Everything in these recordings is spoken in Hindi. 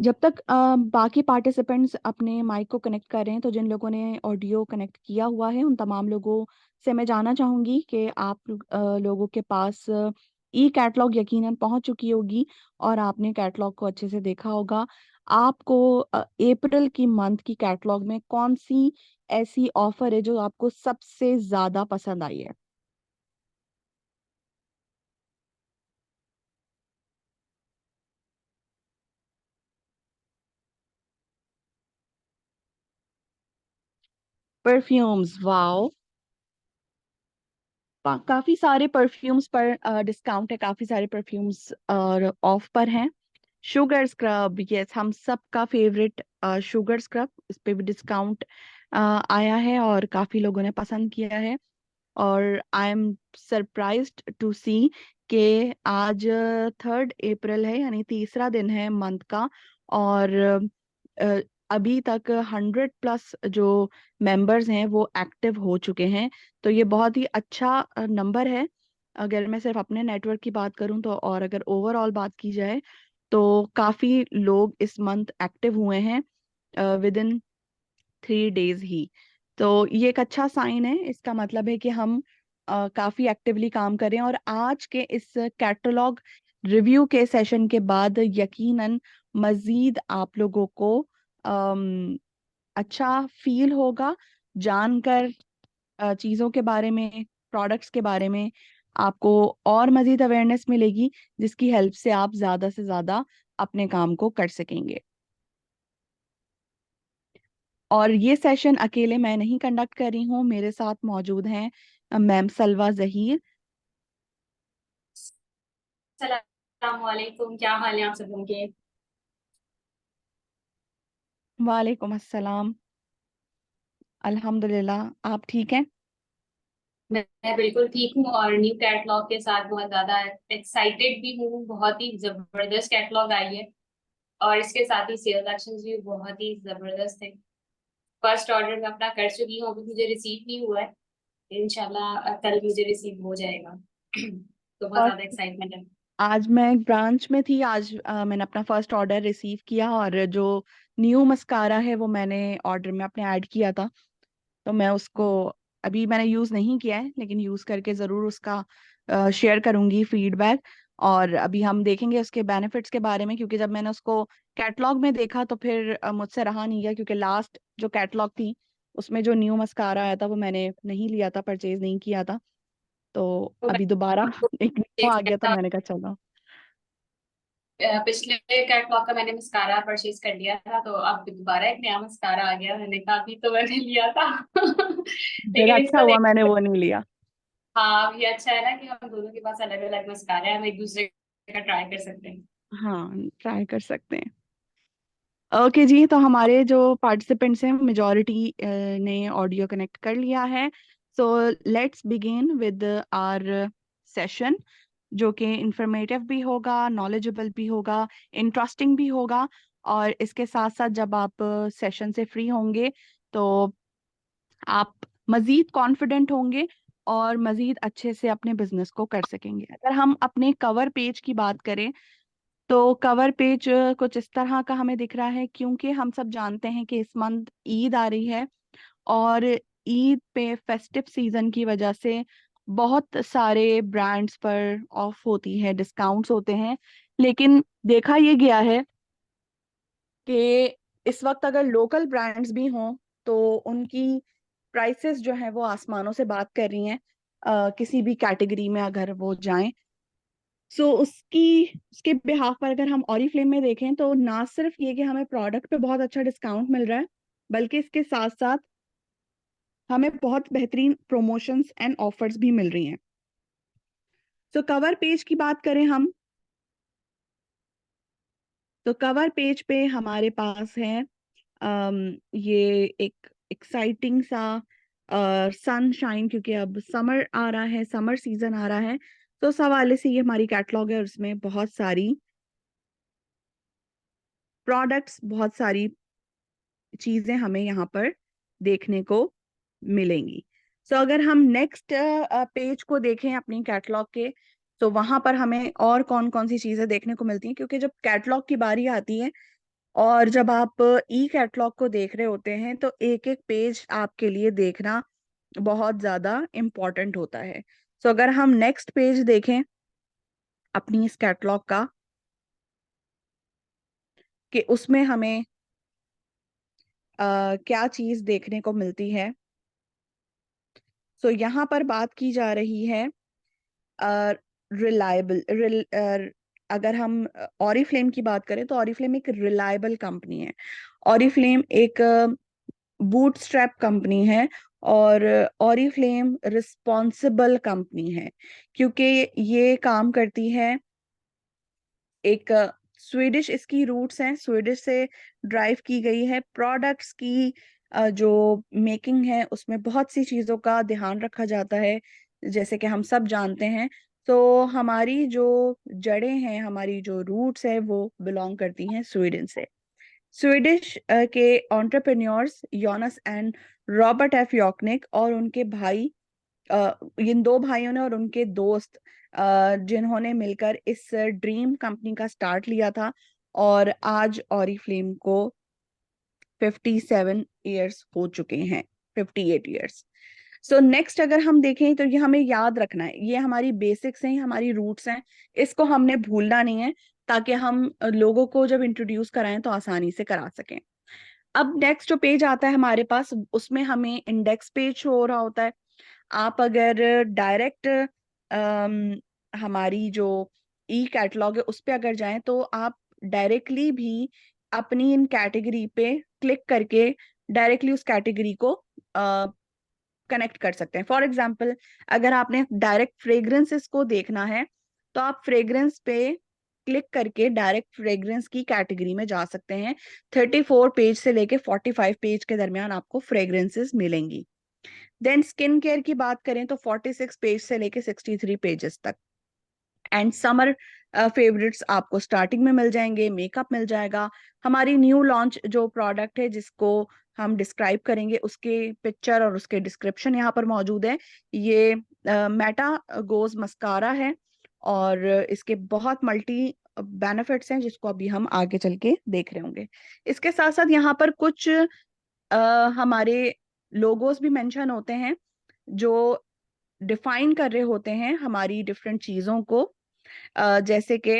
जब तक बाकी पार्टिसिपेंट्स अपने माइक को कनेक्ट कर रहे हैं, तो जिन लोगों ने ऑडियो कनेक्ट किया हुआ है उन तमाम लोगों से मैं जानना चाहूंगी कि आप लोगों के पास ई कैटलॉग यकीनन पहुंच चुकी होगी और आपने कैटलॉग को अच्छे से देखा होगा। आपको अप्रैल की मंथ की कैटलॉग में कौन सी ऐसी ऑफर है जो आपको सबसे ज्यादा पसंद आई है? Perfumes, wow. काफी सारे परफ्यूम्स पर डिस्काउंट है, काफी सारे परफ्यूम्स और ऑफ पर हैं। शुगर स्क्रब, यस, हम सबका फेवरेट शुगर स्क्रब, इस पे भी डिस्काउंट आया है और काफी लोगों ने पसंद किया है। और आई एम सरप्राइज्ड टू सी कि आज 3 अप्रैल है, यानी तीसरा दिन है मंथ का। और अ, अभी तक 100+ जो मेंबर्स हैं वो एक्टिव हो चुके हैं। तो ये बहुत ही अच्छा नंबर है। अगर मैं सिर्फ अपने नेटवर्क की बात करूं तो, और अगर ओवरऑल बात की जाए तो काफी लोग इस मंथ एक्टिव हुए हैं विद इन 3 डेज ही। तो ये एक अच्छा साइन है, इसका मतलब है कि हम काफी एक्टिवली काम कर रहे हैं। और आज के इस कैटलॉग रिव्यू के सेशन के बाद यकीनन मजीद आप लोगों को अम, अच्छा फील होगा जानकर, चीज़ों के बारे में, प्रोडक्ट्स के बारे में आपको और मजीद अवेयरनेस मिलेगी, जिसकी हेल्प से आप ज़्यादा से ज़्यादा अपने काम को कर सकेंगे। और ये सेशन अकेले मैं नहीं कंडक्ट कर रही हूँ, मेरे साथ मौजूद हैं मैम सलवा जहीर। सलाम वालेकुम, क्या हाल है आप सबों के। वालेकुम अस्सलाम। अल्हम्दुलिल्लाह, आप ठीक हैं? मैं बिल्कुल ठीक हूँ और न्यू कैटलॉग के साथ बहुत ज्यादा एक्साइटेड भी हूँ। बहुत ही जबरदस्त कैटलॉग आई है और इसके साथ ही सेल्स एक्शंस भी बहुत ही जबरदस्त है। फर्स्ट ऑर्डर मैं अपना कर चुकी हूँ, अभी मुझे रिसीव नहीं हुआ है। इंशाल्लाह कल मुझे रिसीव हो जाएगा। तो बहुत और ज्यादा एक्साइटमेंट है। आज मैं एक ब्रांच में थी, आज मैंने अपना फर्स्ट ऑर्डर रिसीव किया, और जो न्यू मस्कारा है वो मैंने ऑर्डर में अपने ऐड किया था। तो मैं उसको अभी मैंने यूज़ नहीं किया है, लेकिन यूज़ करके ज़रूर उसका शेयर करूंगी फीडबैक। और अभी हम देखेंगे उसके बेनिफिट्स के बारे में, क्योंकि जब मैंने उसको कैटलॉग में देखा तो फिर मुझसे रहा नहीं गया, क्योंकि लास्ट जो कैटलॉग थी उसमें जो न्यू मस्कारा आया था वो मैंने नहीं लिया था, परचेज नहीं किया था। तो तो मैं अभी दोबारा आपको एक न्यू देख आ गया तो सकता मैंने कहा चलो। पिछले कैटलॉग का मैंने मस्कारा परचेज कर लिया था, तो अब दोबारा एक नया मस्कारा आ गया। मैंने कहा अभी तो मैंने लिया था। फिर लेकिन अच्छा इसको हुआ देख, मैंने वो नहीं लिया। हाँ ये अच्छा है ना कि हम दोनों के पास अलग अलग मस्कारा है, हम एक दूसरे का ट्राई कर सकते हैं। हाँ, ट्राई कर सकते हैं। ओके जी, तो हमारे जो पार्टिसिपेंट्स हैं मेजॉरिटी ने ऑडियो कनेक्ट कर लिया है। So let's begin with our session, जो कि इंफॉर्मेटिव भी होगा, नॉलेजेबल भी होगा, इंटरेस्टिंग भी होगा। और इसके साथ साथ जब आप सेशन से फ्री होंगे तो आप मजीद कॉन्फिडेंट होंगे और मजीद अच्छे से अपने बिजनेस को कर सकेंगे। अगर हम अपने कवर पेज की बात करें तो कवर पेज कुछ इस तरह का हमें दिख रहा है, क्योंकि हम सब जानते हैं कि इस मंथ ईद आ रही है। और ईद पे फेस्टिव सीजन की वजह से बहुत सारे ब्रांड्स पर ऑफ होती है, डिस्काउंट्स होते हैं। लेकिन देखा ये गया है कि इस वक्त अगर लोकल ब्रांड्स भी हों तो उनकी प्राइसेस जो हैं वो आसमानों से बात कर रही हैं, किसी भी कैटेगरी में अगर वो जाएं। सो उसके बिहाफ पर अगर हम ऑरिफ्लेम में देखें तो ना सिर्फ ये कि हमें प्रोडक्ट पे बहुत अच्छा डिस्काउंट मिल रहा है, बल्कि इसके साथ साथ हमें बहुत बेहतरीन प्रमोशंस एंड ऑफर्स भी मिल रही हैं। सो कवर पेज की बात करें हम, तो कवर पेज पे हमारे पास है ये एक एक्साइटिंग सा सनशाइन, क्योंकि अब समर आ रहा है, समर सीजन आ रहा है। तो उस हवाले से ये हमारी कैटलॉग है और उसमें बहुत सारी प्रोडक्ट्स, बहुत सारी चीजें हमें यहाँ पर देखने को मिलेंगी। सो अगर हम नेक्स्ट पेज को देखें अपनी कैटलॉग के, तो वहां पर हमें और कौन कौन सी चीजें देखने को मिलती हैं, क्योंकि जब कैटलॉग की बारी आती है और जब आप ई कैटलॉग को देख रहे होते हैं तो एक एक पेज आपके लिए देखना बहुत ज्यादा इम्पोर्टेंट होता है। सो अगर हम नेक्स्ट पेज देखें अपनी इस कैटलॉग का, कि उसमें हमें क्या चीज देखने को मिलती है। सो यहाँ पर बात की जा रही है रिलायबल अगर हम ऑरिफ्लेम की बात करें तो ऑरिफ्लेम एक रिलायबल कंपनी है। ऑरिफ्लेम एक बूटस्ट्रैप कंपनी है, और ऑरिफ्लेम रिस्पॉन्सिबल कंपनी है, क्योंकि ये काम करती है एक स्वीडिश, इसकी रूट्स हैं स्वीडिश से ड्राइव की गई है। प्रोडक्ट्स की जो मेकिंग है उसमें बहुत सी चीज़ों का ध्यान रखा जाता है, जैसे कि हम सब जानते हैं। तो हमारी जो जड़ें हैं, हमारी जो रूट्स है, वो बिलोंग करती हैं स्वीडन से। स्वीडिश के एंटरप्रेन्योर्स योनास एंड रॉबर्ट एफ यॉकनिक और उनके भाई, इन दो भाइयों ने और उनके दोस्त, जिन्होंने मिलकर इस ड्रीम कंपनी का स्टार्ट लिया था। और आज ऑरिफ्लेम को 57 ईयर्स हो चुके हैं, 58 ईयर्स। सो नेक्स्ट अगर हम देखें तो ये हमें याद रखना है, ये हमारी बेसिक्स हैं, हमारी रूट्स हैं, इसको हमने भूलना नहीं है, ताकि हम लोगों को जब इंट्रोड्यूस कराएं तो आसानी से करा सकें। अब नेक्स्ट जो पेज आता है हमारे पास, उसमें हमें इंडेक्स पेज हो रहा होता है। आप अगर डायरेक्ट हमारी जो ई कैटलॉग है उस पे अगर जाएं तो आप डायरेक्टली भी अपनी इन कैटेगरी पे क्लिक करके डायरेक्टली उस कैटेगरी को कनेक्ट कर सकते हैं। फॉर एग्जाम्पल, अगर आपने डायरेक्ट फ्रेग्रेंसेस को देखना है तो आप फ्रेग्रेंस पे क्लिक करके डायरेक्ट फ्रेग्रेंस की कैटेगरी में जा सकते हैं। 34 पेज से लेके 45 पेज के दरमियान आपको फ्रेग्रेंसेस मिलेंगी। देन स्किन केयर की बात करें तो 46 पेज से लेके 63 पेजेस तक। एंड समर फेवरेट्स आपको स्टार्टिंग में मिल जाएंगे, मेकअप मिल जाएगा। हमारी न्यू लॉन्च जो प्रोडक्ट है जिसको हम डिस्क्राइब करेंगे, उसके पिक्चर और उसके डिस्क्रिप्शन यहाँ पर मौजूद है। ये मेटा गोज मस्कारा है, और इसके बहुत मल्टी बेनिफिट्स हैं जिसको अभी हम आगे चल के देख रहे होंगे। इसके साथ साथ यहाँ पर कुछ हमारे लोगोस भी मेंशन होते हैं जो डिफाइन कर रहे होते हैं हमारी डिफरेंट चीजों को। जैसे कि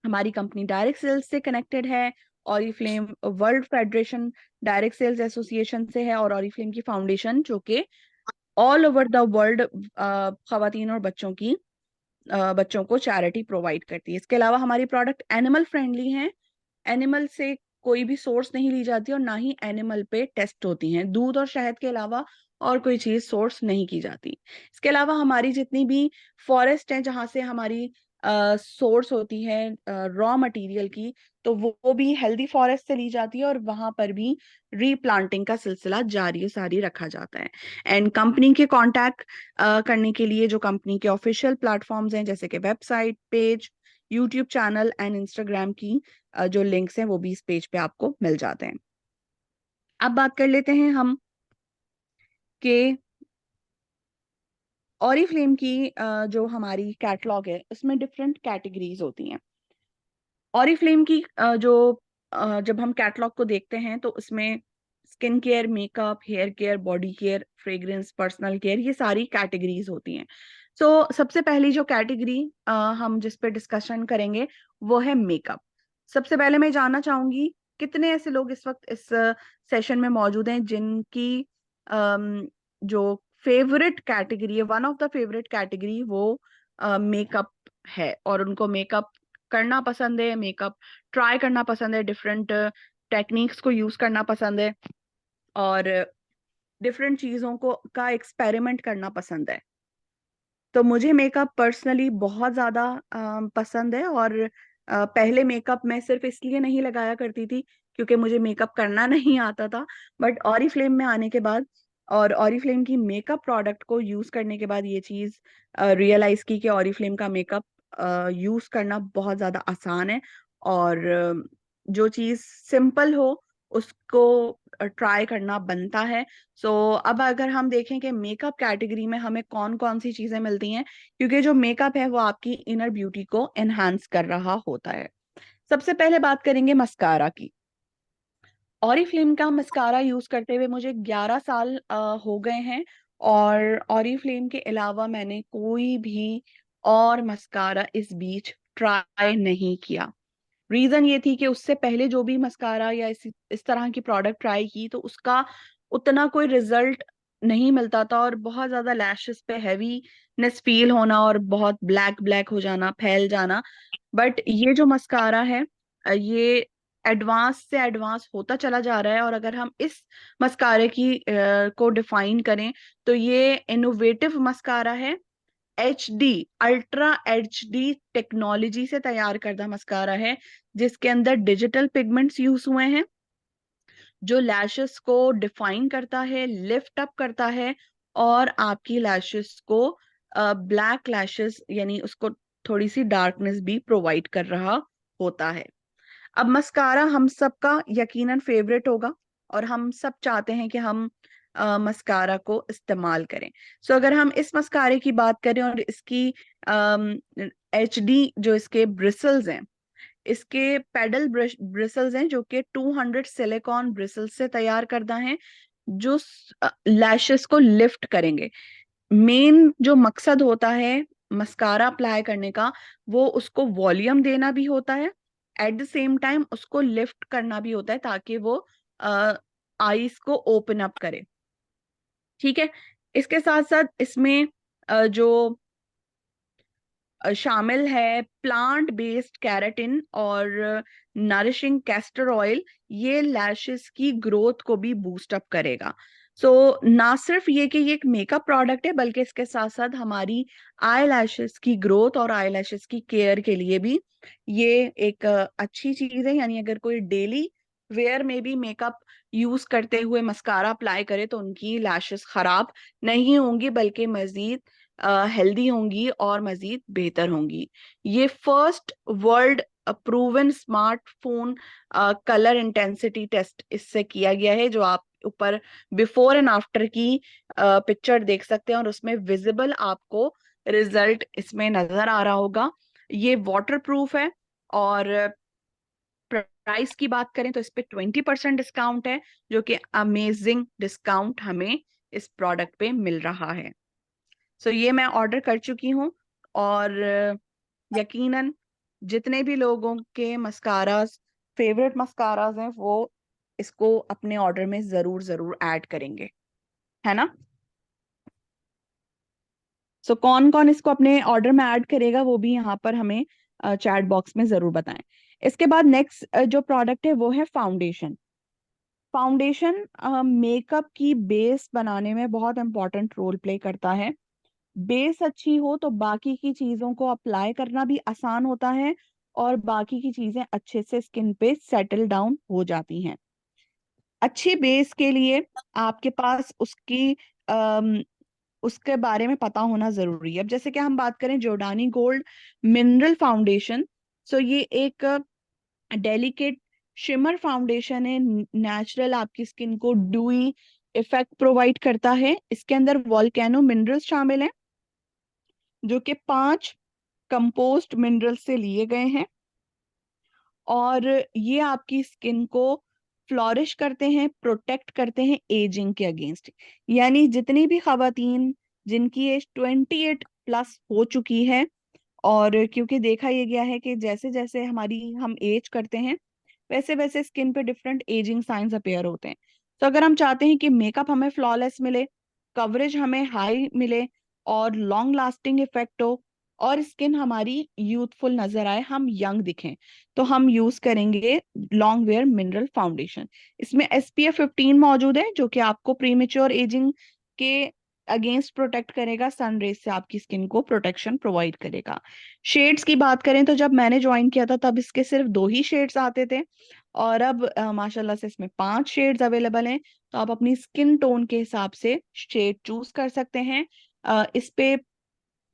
हमारी कंपनी डायरेक्ट सेल्स से कनेक्टेड है, Oriflame World Federation Direct Sales Association से है, और ऑरिफ्लेम की फाउंडेशन जो कि ऑल ओवर द वर्ल्ड खवातीन और बच्चों को चैरिटी प्रोवाइड करती है। इसके अलावा हमारी प्रोडक्ट एनिमल फ्रेंडली हैं, एनिमल से कोई भी सोर्स नहीं ली जाती और ना ही एनिमल पे टेस्ट होती हैं। दूध और शहद के अलावा और कोई चीज सोर्स नहीं की जाती। इसके अलावा हमारी जितनी भी फॉरेस्ट है जहाँ से हमारी सोर्स होती है रॉ मटेरियल की, तो वो भी हेल्दी फॉरेस्ट से ली जाती है, और वहां पर भी रीप्लांटिंग का सिलसिला जारी सारी रखा जाता है। एंड कंपनी के कांटेक्ट करने के लिए जो कंपनी के ऑफिशियल प्लेटफॉर्म्स हैं, जैसे कि website page, YouTube channel and Instagram की जो लिंक्स हैं, वो भी इस पेज पे आपको मिल जाते हैं। अब बात कर लेते हैं हम कि ऑरिफ्लेम की जो हमारी कैटलॉग है उसमें डिफरेंट कैटेगरीज होती हैं। ऑरिफ्लेम की जब हम कैटलॉग को देखते हैं तो उसमें skin care, makeup, hair care, body care, fragrance, personal care, ये सारी कैटेगरीज होती हैं। सबसे पहली जो कैटेगरी हम जिस पे डिस्कशन करेंगे वो है मेकअप। सबसे पहले मैं जानना चाहूंगी कितने ऐसे लोग इस वक्त इस सेशन में मौजूद हैं जिनकी जो फेवरेट कैटेगरी है, one of the favourite category, वो मेकअप है, और उनको मेकअप करना पसंद है, मेकअप ट्राई करना पसंद है, डिफरेंट टेक्निक्स को यूज करना पसंद है, और डिफरेंट चीजों को का एक्सपेरिमेंट करना पसंद है। तो मुझे मेकअप पर्सनली बहुत ज्यादा पसंद है, और पहले मेकअप मैं सिर्फ इसलिए नहीं लगाया करती थी क्योंकि मुझे मेकअप करना नहीं आता था। बट ऑरिफ्लेम में आने के बाद और ऑरिफ्लेम की मेकअप प्रोडक्ट को यूज करने के बाद ये चीज रियलाइज की कि ऑरिफ्लेम का मेकअप यूज करना बहुत ज्यादा आसान है, और जो चीज सिंपल हो उसको ट्राई करना बनता है। अब अगर हम देखें कि मेकअप कैटेगरी में हमें कौन कौन सी चीजें मिलती हैं, क्योंकि जो मेकअप है वो आपकी इनर ब्यूटी को एनहांस कर रहा होता है। सबसे पहले बात करेंगे मस्कारा की। ऑरिफ्लेम का मस्कारा यूज करते हुए मुझे 11 साल हो गए हैं। और ऑरिफ्लेम के अलावा मैंने कोई भी और मस्कारा इस बीच ट्राई नहीं किया। रीजन ये थी कि उससे पहले जो भी मस्कारा या इस तरह की प्रोडक्ट ट्राई की तो उसका उतना कोई रिजल्ट नहीं मिलता था, और बहुत ज्यादा लैशेस पे हैवीनेस फील होना और बहुत ब्लैक ब्लैक हो जाना, फैल जाना। बट ये जो मस्कारा है ये एडवांस से एडवांस होता चला जा रहा है। और अगर हम इस मस्कारे को डिफाइन करें तो ये इनोवेटिव मस्कारा है। HD, अल्ट्रा HD टेक्नोलॉजी से तैयार करदा मस्कारा है, जिसके अंदर डिजिटल पिगमेंट्स यूज हुए हैं, जो लैशेस को डिफाइन करता है, लिफ्ट अप करता है, और आपकी लैशेस को ब्लैक लैशेस यानी उसको थोड़ी सी डार्कनेस भी प्रोवाइड कर रहा होता है। अब मस्कारा हम सबका यकीनन फेवरेट होगा, और हम सब चाहते हैं कि हम मस्कारा को इस्तेमाल करें। सो अगर हम इस मस्कारे की बात करें और इसकी HD जो इसके ब्रिसल्स हैं, इसके पेडल ब्रिसल्स हैं जो कि 200 सिलिकॉन ब्रिसल्स से तैयार करदा हैं, जो लैशेस को लिफ्ट करेंगे। मेन जो मकसद होता है मस्कारा अप्लाई करने का, वो उसको वॉल्यूम देना भी होता है, एट द सेम टाइम उसको लिफ्ट करना भी होता है, ताकि वो आईज को ओपन अप करे। ठीक है। इसके साथ साथ इसमें जो शामिल है प्लांट बेस्ड कैरेटिन और नरिशिंग कैस्टर ऑयल, ये लैशेस की ग्रोथ को भी बूस्ट अप करेगा। सो ना सिर्फ ये कि ये एक मेकअप प्रोडक्ट है, बल्कि इसके साथ साथ हमारी आई लैशेस की ग्रोथ और आई लैशेस की केयर के लिए भी ये एक अच्छी चीज है। यानी अगर कोई डेली वेयर में भी मेकअप यूज करते हुए मस्कारा अप्लाई करे तो उनकी लैशेस खराब नहीं होंगी, बल्कि मजीद हेल्दी होंगी और मजीद बेहतर होंगी। ये first world proven smartphone colour intensity test इससे किया गया है, जो आप ऊपर बिफोर एंड आफ्टर की पिक्चर देख सकते हैं, और उसमें विजिबल आपको रिजल्ट इसमें नजर आ रहा होगा। ये वाटर प्रूफ है। और प्राइस की बात करें तो इस पे 20% डिस्काउंट है, जो कि अमेजिंग डिस्काउंट हमें इस प्रोडक्ट पे मिल रहा है। सो ये मैं ऑर्डर कर चुकी हूँ, और यकीनन जितने भी लोगों के मस्कारास फेवरेट मस्कारास हैं वो इसको अपने ऑर्डर में जरूर जरूर ऐड करेंगे, है ना। सो कौन कौन इसको अपने ऑर्डर में ऐड करेगा वो भी यहाँ पर हमें चैट बॉक्स में जरूर बताएं। इसके बाद नेक्स्ट जो प्रोडक्ट है वो है फाउंडेशन। फाउंडेशन मेकअप की बेस बनाने में बहुत इंपॉर्टेंट रोल प्ले करता है। बेस अच्छी हो तो बाकी की चीजों को अप्लाई करना भी आसान होता है, और बाकी की चीजें अच्छे से स्किन पे सेटल डाउन हो जाती हैं। अच्छी बेस के लिए आपके पास अम, उसके बारे में पता होना जरूरी है। अब जैसे कि हम बात करें जॉर्डानी गोल्ड मिनरल फाउंडेशन, सो ये एक डेलिकेट शिमर फाउंडेशन है, नेचुरल आपकी स्किन को ड्यूई इफेक्ट प्रोवाइड करता है। इसके अंदर वॉल्केनो मिनरल्स शामिल हैं, जो कि 5 कंपोस्ट मिनरल से लिए गए हैं, और ये आपकी स्किन को फ्लॉरिश करते हैं, प्रोटेक्ट करते हैं एजिंग के अगेंस्ट। यानी जितनी भी खवातीन जिनकी एज 28+ हो चुकी है, और क्योंकि देखा ये गया है कि जैसे जैसे हम एज करते हैं वैसे वैसे स्किन पे डिफरेंट एजिंग साइंस अपीयर होते हैं। तो अगर हम चाहते हैं कि मेकअप हमें फ्लॉलेस मिले, कवरेज हमें हाई मिले, और लॉन्ग लास्टिंग इफेक्ट हो, और स्किन हमारी यूथफुल नजर आए, हम यंग दिखें, तो हम यूज करेंगे लॉन्ग वेयर मिनरल फाउंडेशन। इसमें SPF 15 मौजूद है, जो कि आपको प्रीमेच्योर एजिंग के अगेंस्ट प्रोटेक्ट करेगा, सन रेज से आपकी स्किन को प्रोटेक्शन प्रोवाइड करेगा। शेड्स की बात करें तो जब मैंने ज्वाइन किया था तब इसके सिर्फ 2 ही शेड्स आते थे, और अब माशाल्लाह से इसमें 5 शेड्स अवेलेबल हैं। तो आप अपनी स्किन टोन के हिसाब से शेड चूज कर सकते हैं। इस पे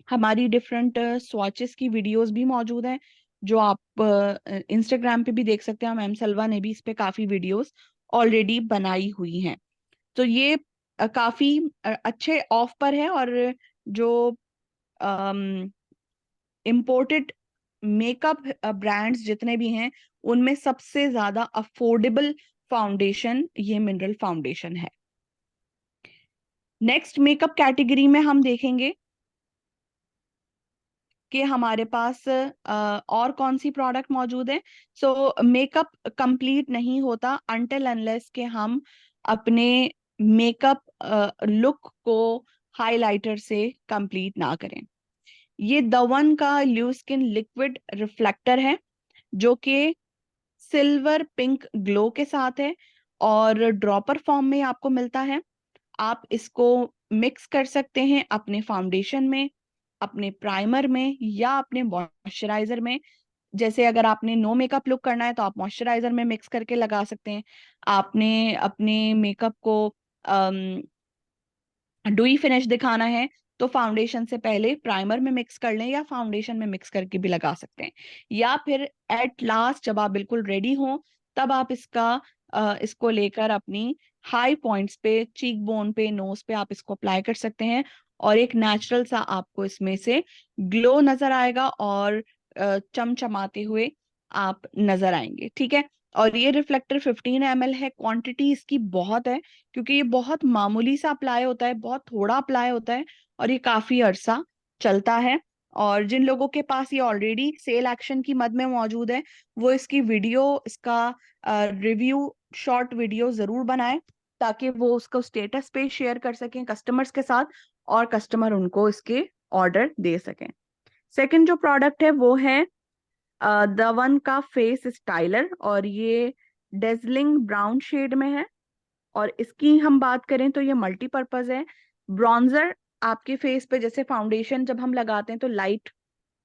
हमारी डिफरेंट स्वॉचेस की वीडियोस भी मौजूद हैं, जो आप इंस्टाग्राम पे भी देख सकते हैं। मैम सलवा ने भी इस पे काफी वीडियोस ऑलरेडी बनाई हुई हैं। तो ये काफी अच्छे ऑफ पर है, और जो इम्पोर्टेड मेकअप ब्रांड्स जितने भी हैं उनमें सबसे ज्यादा अफोर्डेबल फाउंडेशन, ये मिनरल फाउंडेशन है। नेक्स्ट मेकअप कैटेगरी में हम देखेंगे कि हमारे पास और कौन सी प्रोडक्ट मौजूद है। सो मेकअप कंप्लीट नहीं होता अनटिल अनलेस के हम अपने मेकअप लुक को हाइलाइटर से कंप्लीट ना करें। ये द वन का ल्यू स्किन लिक्विड रिफ्लेक्टर है, जो कि सिल्वर पिंक ग्लो के साथ है और ड्रॉपर फॉर्म में आपको मिलता है। आप इसको मिक्स कर सकते हैं अपने फाउंडेशन में, अपने प्राइमर में, या अपने मॉइस्चराइजर में। जैसे अगर आपने नो मेकअप लुक करना है तो आप मॉइस्चराइजर में मिक्स करके लगा सकते हैं। आपने अपने मेकअप को डुई फिनिश दिखाना है तो फाउंडेशन से पहले प्राइमर में मिक्स कर लें, या फाउंडेशन में मिक्स करके भी लगा सकते हैं। या फिर एट लास्ट जब आप बिल्कुल रेडी हो तब आप इसको लेकर अपनी हाई पॉइंट्स पे, चीक बोन पे, नोज पे आप इसको अप्लाई कर सकते हैं, और एक नेचुरल सा आपको इसमें से ग्लो नजर आएगा और चमचमाते हुए आप नजर आएंगे। ठीक है। और ये रिफ्लेक्टर 15 ml है, क्वांटिटी इसकी बहुत है क्योंकि ये बहुत मामूली सा अप्लाई होता है, बहुत थोड़ा अप्लाई होता है, और ये काफी अरसा चलता है। और जिन लोगों के पास ये ऑलरेडी सेल एक्शन की मद में मौजूद है, वो इसकी वीडियो, इसका रिव्यू, शॉर्ट वीडियो जरूर बनाएं, ताकि वो उसको स्टेटस पे शेयर कर सकें कस्टमर्स के साथ, और कस्टमर उनको इसके ऑर्डर दे सकें। सेकंड जो प्रोडक्ट है वो है द वन का फेस स्टाइलर, और ये डेजलिंग ब्राउन शेड में है। और इसकी हम बात करें तो ये मल्टीपर्पज है। ब्रॉन्जर आपके फेस पे, जैसे फाउंडेशन जब हम लगाते हैं तो लाइट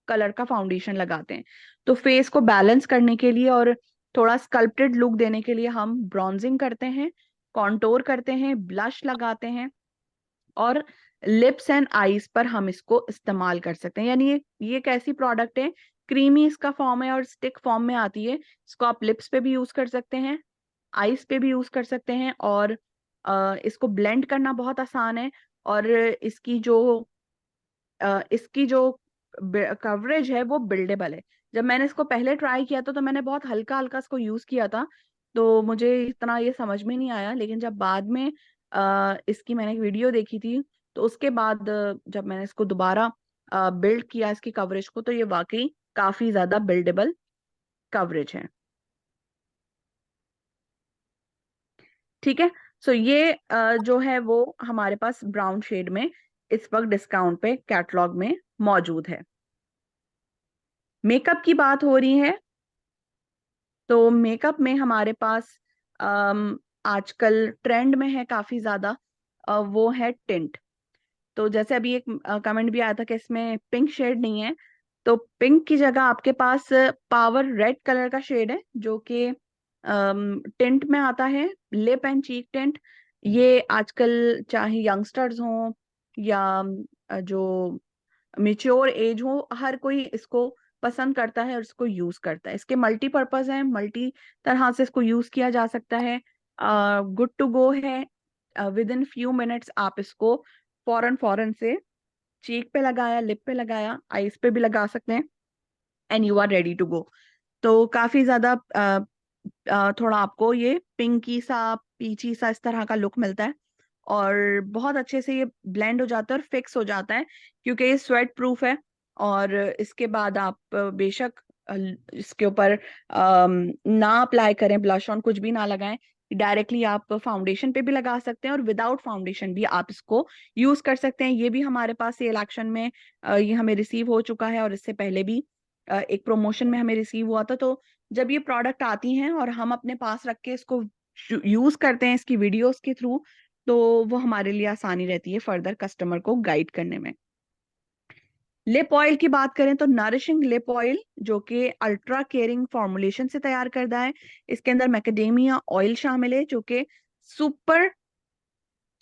कलर का फाउंडेशन लगाते हैं, तो फेस को बैलेंस करने के लिए और थोड़ा स्कल्प्टेड लुक देने के लिए हम ब्रॉन्जिंग करते हैं, कॉन्टोर करते हैं, ब्लश लगाते हैं, और लिप्स एंड आईज पर हम इसको इस्तेमाल कर सकते हैं। यानी ये एक ऐसी प्रोडक्ट है, क्रीमी इसका फॉर्म है और स्टिक फॉर्म में आती है। इसको आप लिप्स पे भी यूज कर सकते हैं, आईज पे भी यूज कर सकते हैं, और इसको ब्लेंड करना बहुत आसान है। और इसकी जो कवरेज है वो बिल्डेबल है। जब मैंने इसको पहले ट्राई किया था तो मैंने बहुत हल्का हल्का इसको यूज किया था, तो मुझे इतना ये समझ में नहीं आया। लेकिन जब बाद में इसकी मैंने एक वीडियो देखी थी, तो उसके बाद जब मैंने इसको दोबारा बिल्ड किया इसकी कवरेज को, तो ये वाकई काफी ज्यादा बिल्डेबल कवरेज है। ठीक है। सो ये जो है वो हमारे पास ब्राउन शेड में इस वक्त डिस्काउंट पे कैटलॉग में मौजूद है। मेकअप की बात हो रही है तो मेकअप में हमारे पास आजकल ट्रेंड में है काफी ज्यादा, वो है टिंट। तो जैसे अभी एक कमेंट भी आया था कि इसमें पिंक शेड नहीं है, तो पिंक की जगह आपके पास पावर रेड कलर का शेड है, जो कि टिंट में आता है, लिप एंड चीक टिंट। ये आजकल चाहे यंगस्टर्स हों या जो मेच्योर एज हो, हर कोई इसको पसंद करता है और इसको यूज करता है। इसके मल्टीपर्पज हैं, मल्टी तरह से इसको यूज किया जा सकता है, गुड टू गो है। विद इन फ्यू मिनट्स आप इसको फौरन फौरन से चीक पे लगाया, लिप पे लगाया, आईज पे भी लगा सकते हैं, and you are ready to go. तो काफी ज्यादा थोड़ा आपको ये पिंकी सा, पीची सा इस तरह का लुक मिलता है, और बहुत अच्छे से ये ब्लेंड हो जाता है और फिक्स हो जाता है, क्योंकि ये स्वेट प्रूफ है। और इसके बाद आप बेशक इसके ऊपर ना अप्लाई करें, ब्लश ऑन कुछ भी ना लगाएं, डायरेक्टली आप फाउंडेशन पे भी लगा सकते हैं, और विदाउट फाउंडेशन भी आप इसको यूज कर सकते हैं। ये भी हमारे पास सेल एक्शन में ये हमें रिसीव हो चुका है, और इससे पहले भी एक प्रमोशन में हमें रिसीव हुआ था। तो जब ये प्रोडक्ट आती हैं और हम अपने पास रख के इसको यूज करते हैं इसकी वीडियोस के थ्रू, तो वो हमारे लिए आसानी रहती है फर्दर कस्टमर को गाइड करने में। लिप ऑयल की बात करें तो नरिशिंग लिप ऑयल, जो कि अल्ट्रा केयरिंग फॉर्मुलेशन से तैयार करता है। इसके अंदर मैकेडेमिया ऑयल शामिल है, जो कि सुपर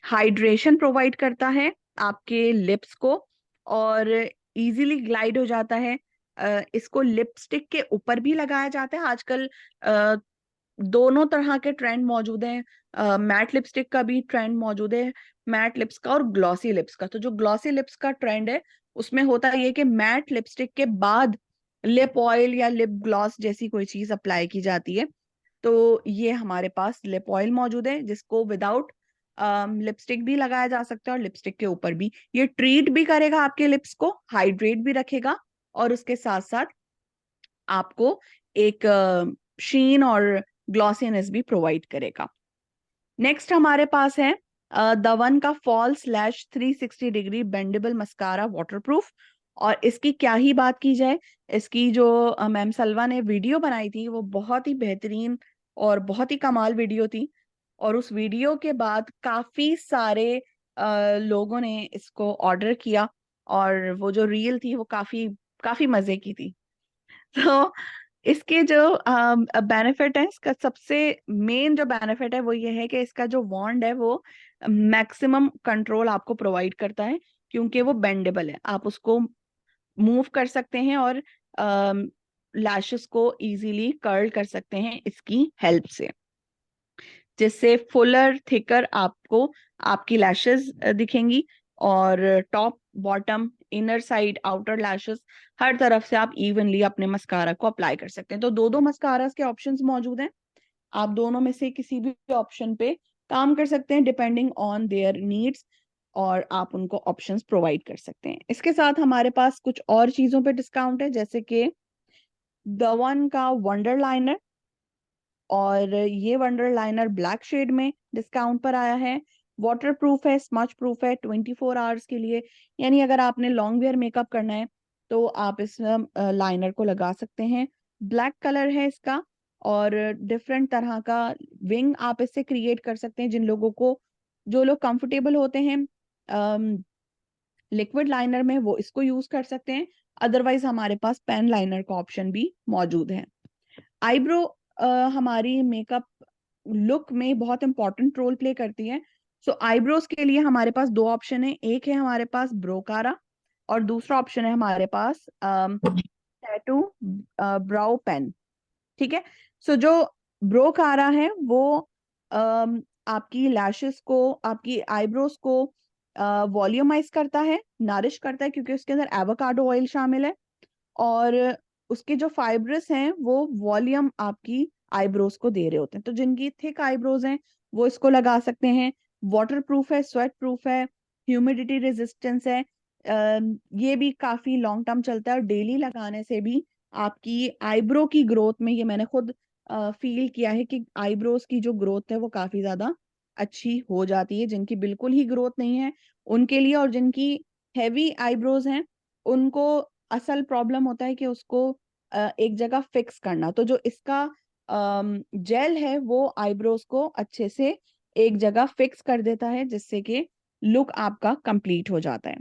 हाइड्रेशन प्रोवाइड करता है आपके लिप्स को, और इजीली ग्लाइड हो जाता है। इसको लिपस्टिक के ऊपर भी लगाया जाता है आजकल। दोनों तरह के ट्रेंड मौजूद हैं, मैट लिपस्टिक का भी ट्रेंड मौजूद है, मैट लिप्स का और ग्लॉसी लिप्स का। तो जो ग्लॉसी लिप्स का ट्रेंड है उसमें होता है ये कि मैट लिपस्टिक के बाद लिप ऑयल या लिप ग्लॉस जैसी कोई चीज अप्लाई की जाती है। तो ये हमारे पास लिप ऑयल मौजूद है, जिसको विदाउट लिपस्टिक भी लगाया जा सकता है और लिपस्टिक के ऊपर भी। ये ट्रीट भी करेगा आपके लिप्स को, हाइड्रेट भी रखेगा, और उसके साथ साथ आपको एक शीन और ग्लॉसीनेस भी प्रोवाइड करेगा। नेक्स्ट हमारे पास है दवन का fall slash 360 degree bendable mascara waterproof. और इसकी क्या ही बात की जाए, इसकी जो मैम सलवा ने वीडियो बनाई थी वो बहुत ही बेहतरीन और बहुत ही कमाल वीडियो थी। और उस वीडियो के बाद काफी सारे लोगों ने इसको ऑर्डर किया, और वो जो रील थी वो काफी काफी मजे की थी। तो इसके जो बेनिफिट है, इसका सबसे मेन जो बेनिफिट है वो ये है कि इसका जो वॉन्ड है वो मैक्सिमम कंट्रोल आपको प्रोवाइड करता है, क्योंकि वो बेंडेबल है। आप उसको मूव कर सकते हैं और लैशेस को इजीली कर्ल कर सकते हैं इसकी हेल्प से, जिससे फुलर थिकर आपको आपकी लैशेस दिखेंगी। और top bottom inner side outer lashes हर तरफ से आप इवनली अपने मस्कारा को अप्लाई कर सकते हैं। तो दो दो मस्कारास के ऑप्शंस मौजूद हैं, आप दोनों में से किसी भी ऑप्शन पे काम कर सकते हैं डिपेंडिंग ऑन देयर नीड्स, और आप उनको ऑप्शंस प्रोवाइड कर सकते हैं। इसके साथ हमारे पास कुछ और चीजों पे डिस्काउंट है, जैसे कि द का वंडर लाइनर, और ये वंडर लाइनर ब्लैक शेड में डिस्काउंट पर आया है। वाटर प्रूफ है, स्मच प्रूफ है 24 आवर्स के लिए, यानी अगर आपने लॉन्ग वेयर मेकअप करना है तो आप इस लाइनर को लगा सकते हैं। ब्लैक कलर है इसका, और डिफरेंट तरह का विंग आप इससे क्रिएट कर सकते हैं। जिन लोगों को, जो लोग कंफर्टेबल होते हैं लिक्विड लाइनर में, वो इसको यूज कर सकते हैं। अदरवाइज हमारे पास पेन लाइनर का ऑप्शन भी मौजूद है। आईब्रो हमारी मेकअप लुक में बहुत इंपॉर्टेंट रोल प्ले करती है। सो आईब्रोज के लिए हमारे पास दो ऑप्शन है, एक है हमारे पास ब्रोकारा, और दूसरा ऑप्शन है हमारे पास टैटू ब्राउ पेन। ठीक है। सो जो ब्रोकारा है वो आपकी लैशेस को, आपकी आईब्रोज को वॉल्यूमाइज करता है, नारिश करता है, क्योंकि उसके अंदर एवोकाडो ऑयल शामिल है। और उसके जो फाइब्रस हैं वो वॉल्यूम आपकी आईब्रोज को दे रहे होते हैं। तो जिनकी थिक आईब्रोज हैं वो इसको लगा सकते हैं। वाटर प्रूफ है, स्वेट प्रूफ है, ह्यूमिडिटी रेजिस्टेंस है। ये भी काफी लॉन्ग टर्म चलता है, और डेली लगाने से भी आपकी आईब्रो की ग्रोथ में, ये मैंने खुद फील किया है कि आईब्रोज की जो ग्रोथ है वो काफी ज्यादा अच्छी हो जाती है। जिनकी बिल्कुल ही ग्रोथ नहीं है उनके लिए, और जिनकी हैवी आईब्रोज हैं उनको असल प्रॉब्लम होता है कि उसको एक जगह फिक्स करना। तो जो इसका जेल है वो आईब्रोज को अच्छे से एक जगह फिक्स कर देता है, जिससे कि लुक आपका कंप्लीट हो जाता है।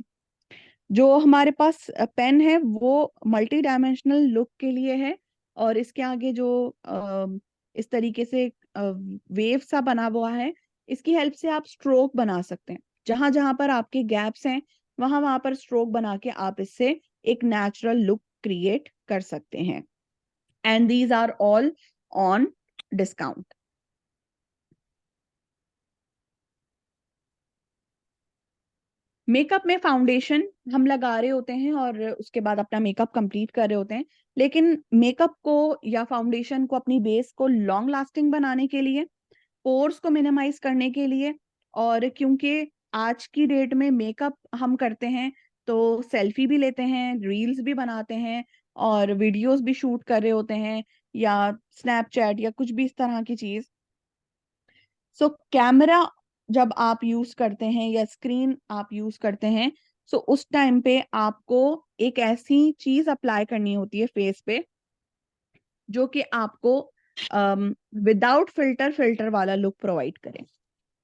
जो हमारे पास पेन है वो मल्टी डायमेंशनल लुक के लिए है, और इसके आगे जो इस तरीके से वेव सा बना हुआ है, इसकी हेल्प से आप स्ट्रोक बना सकते हैं। जहां जहां पर आपके गैप्स हैं वहां वहां पर स्ट्रोक बना के आप इससे एक नेचुरल लुक क्रिएट कर सकते हैं। And these are all on discount. Makeup में फाउंडेशन हम लगा रहे होते हैं और उसके बाद अपना मेकअप कंप्लीट कर रहे होते हैं, लेकिन मेकअप को या फाउंडेशन को, अपनी बेस को लॉन्ग लास्टिंग बनाने के लिए, पोर्स को मिनिमाइज करने के लिए, और क्योंकि आज की डेट में मेकअप हम करते हैं तो सेल्फी भी लेते हैं, रील्स भी बनाते हैं, और वीडियोस भी शूट कर रहे होते हैं, या स्नैपचैट या कुछ भी इस तरह की चीज। सो कैमरा जब आप यूज करते हैं या स्क्रीन आप यूज करते हैं, सो उस टाइम पे आपको एक ऐसी चीज अप्लाई करनी होती है फेस पे जो कि आपको विदाउट फिल्टर फिल्टर वाला लुक प्रोवाइड करे।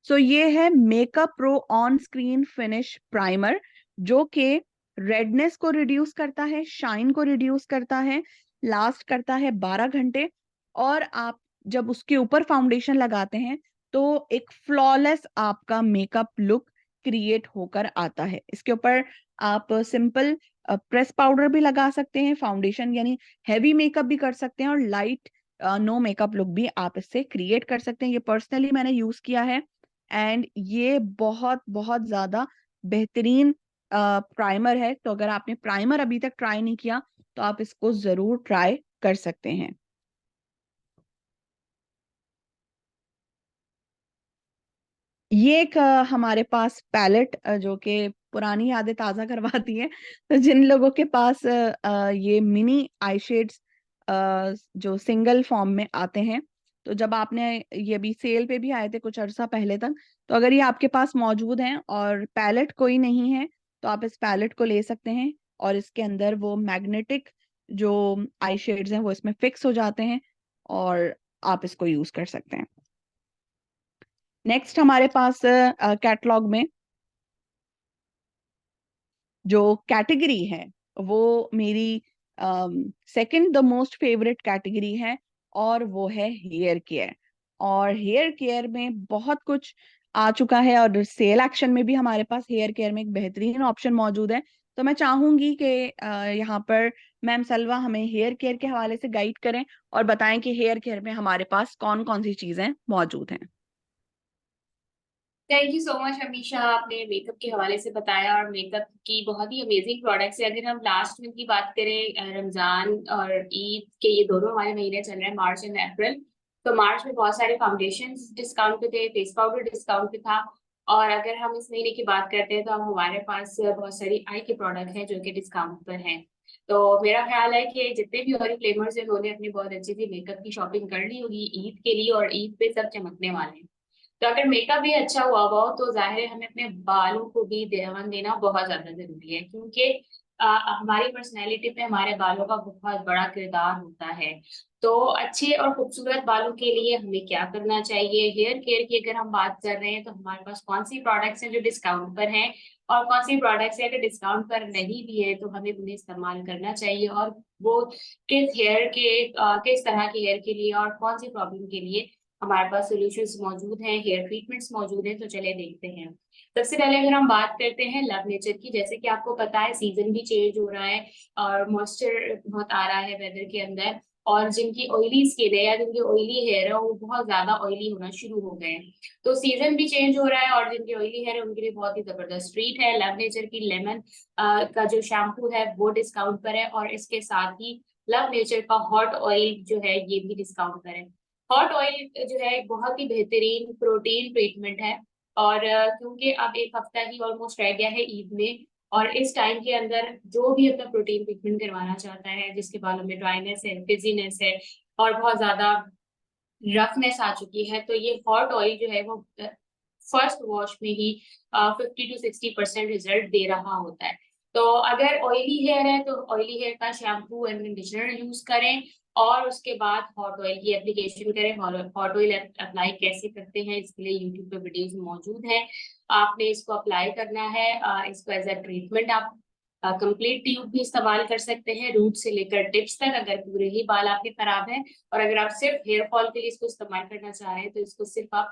सो ये है makeup pro on screen finish primer, जो कि रेडनेस को रिड्यूस करता है, शाइन को रिड्यूस करता है, लास्ट करता है 12 घंटे। और आप जब उसके ऊपर फाउंडेशन लगाते हैं तो एक फ्लॉलेस आपका मेकअप लुक क्रिएट होकर आता है। इसके ऊपर आप सिंपल प्रेस पाउडर भी लगा सकते हैं, फाउंडेशन यानी हैवी मेकअप भी कर सकते हैं, और लाइट नो मेकअप लुक भी आप इससे क्रिएट कर सकते हैं। ये पर्सनली मैंने यूज किया है, एंड ये बहुत बहुत ज्यादा बेहतरीन प्राइमर है। तो अगर आपने प्राइमर अभी तक ट्राई नहीं किया तो आप इसको जरूर ट्राई कर सकते हैं। ये एक हमारे पास पैलेट जो कि पुरानी यादें ताजा करवाती है। तो जिन लोगों के पास ये मिनी आई शेड्स जो सिंगल फॉर्म में आते हैं, तो जब आपने ये भी सेल पे भी आए थे कुछ अरसा पहले तक, तो अगर ये आपके पास मौजूद हैं और पैलेट कोई नहीं है, तो आप इस पैलेट को ले सकते हैं। और इसके अंदर वो मैग्नेटिक जो आई शेड्स हैं वो इसमें फिक्स हो जाते हैं, और आप इसको यूज कर सकते हैं। नेक्स्ट हमारे पास कैटलॉग में जो कैटेगरी है वो मेरी second the most favourite category है, और वो है हेयर केयर। और हेयर केयर में बहुत कुछ आ चुका है, और सेल एक्शन में भी हमारे पास हेयर केयर में एक बेहतरीन ऑप्शन मौजूद है। तो मैं चाहूंगी कि यहाँ पर मैम सलवा हमें हेयर केयर के हवाले से गाइड करें और बताएं कि हेयर केयर में हमारे पास कौन कौन सी चीजें मौजूद हैं। Thank you so much Amisha, आपने मेकअप के हवाले से बताया और मेकअप की बहुत ही अमेजिंग प्रोडक्ट्स है। अगर हम लास्ट मंथ की बात करें, रमजान और ईद के ये दोनों हमारे महीने चल रहे हैं, मार्च एंड अप्रैल। तो मार्च में बहुत सारे फाउंडेशन डिस्काउंट पे थे, फेस पाउडर डिस्काउंट पे था। और अगर हम इस महीने की बात करते हैं तो हम हमारे पास बहुत सारी आई के प्रोडक्ट हैं जो कि डिस्काउंट पर हैं। तो मेरा ख्याल है कि जितने भी और फ्लेवर्स हैं उन्होंने अपनी बहुत अच्छी सी मेकअप की शॉपिंग कर ली होगी ईद के लिए, और ईद पे सब चमकने वाले हैं। तो अगर मेकअप भी अच्छा हुआ हुआ हो तो जाहिर है हमें अपने बालों को भी ध्यान देना बहुत ज्यादा जरूरी है, क्योंकि हमारी पर्सनैलिटी पे हमारे बालों का बहुत बड़ा किरदार होता है। तो अच्छे और खूबसूरत बालों के लिए हमें क्या करना चाहिए, हेयर केयर की अगर हम बात कर रहे हैं तो हमारे पास कौन सी प्रोडक्ट्स हैं जो डिस्काउंट पर हैं, और कौन सी प्रोडक्ट्स हैं अगर डिस्काउंट पर नहीं भी है तो हमें उन्हें इस्तेमाल करना चाहिए, और वो किस तरह के हेयर के लिए और कौन सी प्रॉब्लम के लिए हमारे पास सॉल्यूशंस मौजूद हैं, हेयर ट्रीटमेंट्स मौजूद हैं। तो चले देखते हैं। सबसे पहले अगर हम बात करते हैं लव नेचर की, जैसे कि आपको पता है सीजन भी चेंज हो रहा है और मॉइस्चर बहुत आ रहा है वेदर के अंदर, और जिनकी ऑयली स्किन है या जिनकी ऑयली हेयर है वो बहुत ज्यादा ऑयली होना शुरू हो गए हैं। तो सीजन भी चेंज हो रहा है और जिनकी ऑयली हेयर है उनके लिए बहुत ही जबरदस्त ट्रीट है। लव नेचर की लेमन का जो शैम्पू है वो डिस्काउंट पर है, और इसके साथ ही लव नेचर का हॉट ऑयल जो है ये भी डिस्काउंट पर है। हॉट ऑयल जो है एक बहुत ही बेहतरीन प्रोटीन ट्रीटमेंट है। और क्योंकि अब एक हफ्ता ही ऑलमोस्ट रह गया है ईद में, और इस टाइम के अंदर जो भी अपना प्रोटीन ट्रीटमेंट करवाना चाहता है, जिसके बालों में ड्राइनेस है, फिजीनेस है और बहुत ज्यादा रफनेस आ चुकी है, तो ये हॉट ऑयल जो है वो फर्स्ट वॉश में ही 50 to 60% रिजल्ट दे रहा होता है। तो अगर ऑयली हेयर है तो ऑयली हेयर का शैम्पू एंड कंडीशनर यूज करें, और उसके बाद हॉट ऑयल की एप्लीकेशन करें। हॉट ऑयल अप्लाई कैसे करते हैं इसके लिए यूट्यूब पे वीडियोस मौजूद हैं। आपने इसको अप्लाई करना है, इसको एज अ ट्रीटमेंट आप कंप्लीट ट्यूब भी इस्तेमाल कर सकते हैं, रूट से लेकर टिप्स तक, अगर पूरे ही बाल आपके खराब हैं। और अगर आप सिर्फ हेयर फॉल के लिए इसको इस्तेमाल करना चाह रहे हैं तो इसको सिर्फ आप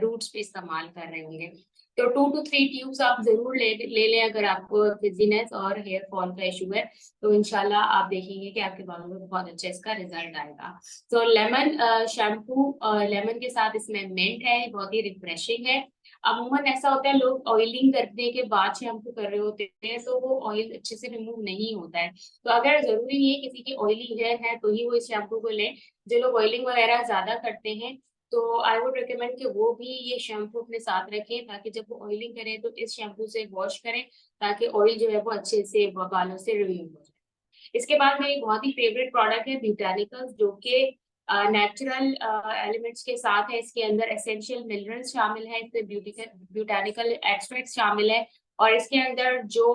रूट्स पे इस्तेमाल कर रहे होंगे। तो 2 to 3 ट्यूब्स आप जरूर ले लें अगर आपको फिजीनेस और हेयर फॉल का इशू है। तो इंशाल्लाह आप देखेंगे कि आपके बालों में बहुत अच्छा इसका रिजल्ट आएगा। तो लेमन शैम्पू, लेमन के साथ इसमें मिंट है, बहुत ही रिफ्रेशिंग है। अमूमन ऐसा होता है लोग ऑयलिंग करने के बाद शैम्पू कर रहे होते हैं तो वो ऑयल अच्छे से रिमूव नहीं होता है। तो अगर जरूरी नहीं है किसी की ऑयली हेयर है तो ही वो इस शैम्पू को लें। जो लोग ऑयलिंग वगैरह ज्यादा करते हैं तो आई वुड रिकमेंड कि वो भी ये शैम्पू अपने साथ रखें, ताकि जब वो ऑयलिंग करें तो इस शैम्पू से वॉश करें, ताकि ऑयल जो है वो अच्छे से बालों से रिमूव हो जाए। इसके बाद मेरी बहुत ही फेवरेट प्रोडक्ट है ब्यूटानिकल्स, जो कि नेचुरल एलिमेंट्स के साथ है। इसके अंदर एसेंशियल मिनरल्स शामिल है, इसमें ब्यूटानिकल एक्सट्रैक्ट शामिल है, और इसके अंदर जो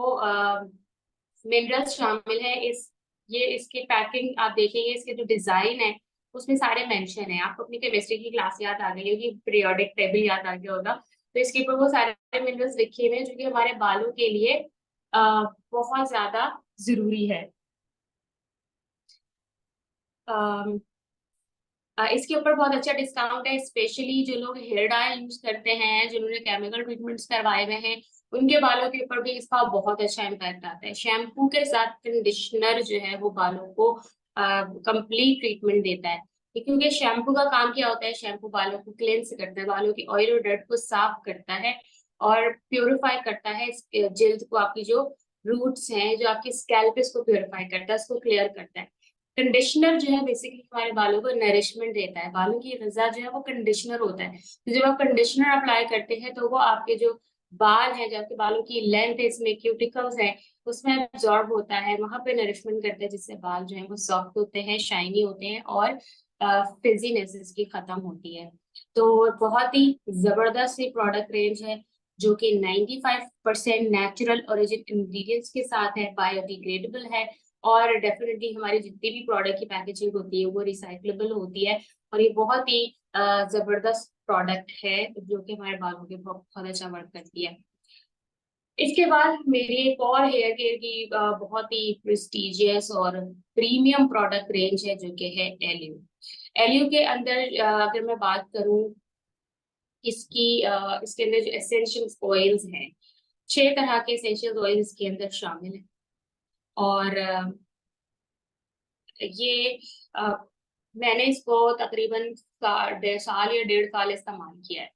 मिनरल्स शामिल है ये इसकी पैकिंग आप देखेंगे, इसके जो डिजाइन है उसमें सारे मेंशन है। आपको अपनी केमिस्ट्री की क्लास याद आ गई होगी, पीरियोडिक टेबल याद आ गया होगा, तो इसके ऊपर वो सारे मिनरल्स लिखे हुए हैं जो कि हमारे बालों के लिए बहुत ज्यादा जरूरी है। इसके ऊपर बहुत अच्छा डिस्काउंट है, स्पेशली जो लोग हेयर डाई यूज करते हैं, जिन्होंने केमिकल ट्रीटमेंट्स करवाए हुए हैं, उनके बालों के ऊपर भी इसका बहुत अच्छा इम्पैक्ट आता है। शैम्पू के साथ कंडीशनर जो है वो बालों को कंप्लीट ट्रीटमेंट देता है। क्योंकि शैम्पू का काम क्या होता है, शैम्पू बालों को क्लेंस करता है, बालों की ऑयल और डर्ट को साफ करता है और प्योरीफाई करता है जिल्द को, आपकी जो रूट्स हैं, जो आपकी स्कैल्प है उसको प्योरीफाई करता है, उसको क्लियर करता है। कंडीशनर जो है बेसिकली हमारे बालों को नरिशमेंट देता है, बालों की ग़िज़ा जो है वो कंडीशनर होता है। तो जब आप कंडीशनर अप्लाई करते हैं तो वो आपके जो बाल है, जो आपके बालों की लेंथ है, इसमें क्यूटिकल्स है, उसमें एब्जॉर्ब होता है, वहां पे नरिशमेंट करता है, जिससे बाल जो है वो सॉफ्ट होते हैं, शाइनी होते हैं और फिजीनेस इसकी खत्म होती है। तो बहुत ही जबरदस्त ये प्रोडक्ट रेंज है जो कि 95% नेचुरल ओरिजिन इंग्रेडिएंट्स के साथ है, बायोडिग्रेडेबल है, और डेफिनेटली हमारी जितनी भी प्रोडक्ट की पैकेजिंग होती है वो रिसाइक्लेबल होती है। और ये बहुत ही जबरदस्त प्रोडक्ट है जो कि हमारे बालों के बहुत अच्छा वर्क करती है। इसके बाद मेरी एक और हेयर केयर की बहुत ही प्रेस्टिजियस और प्रीमियम प्रोडक्ट रेंज है जो कि है एलियो। एलियो के अंदर अगर मैं बात करूं इसके अंदर जो एसेंशियल ऑयल्स हैं, 6 तरह के एसेंशियल ऑयल इसके अंदर शामिल है। और ये अ, मैंने इसको तकरीबन साल या 1.5 साल इस्तेमाल किया है।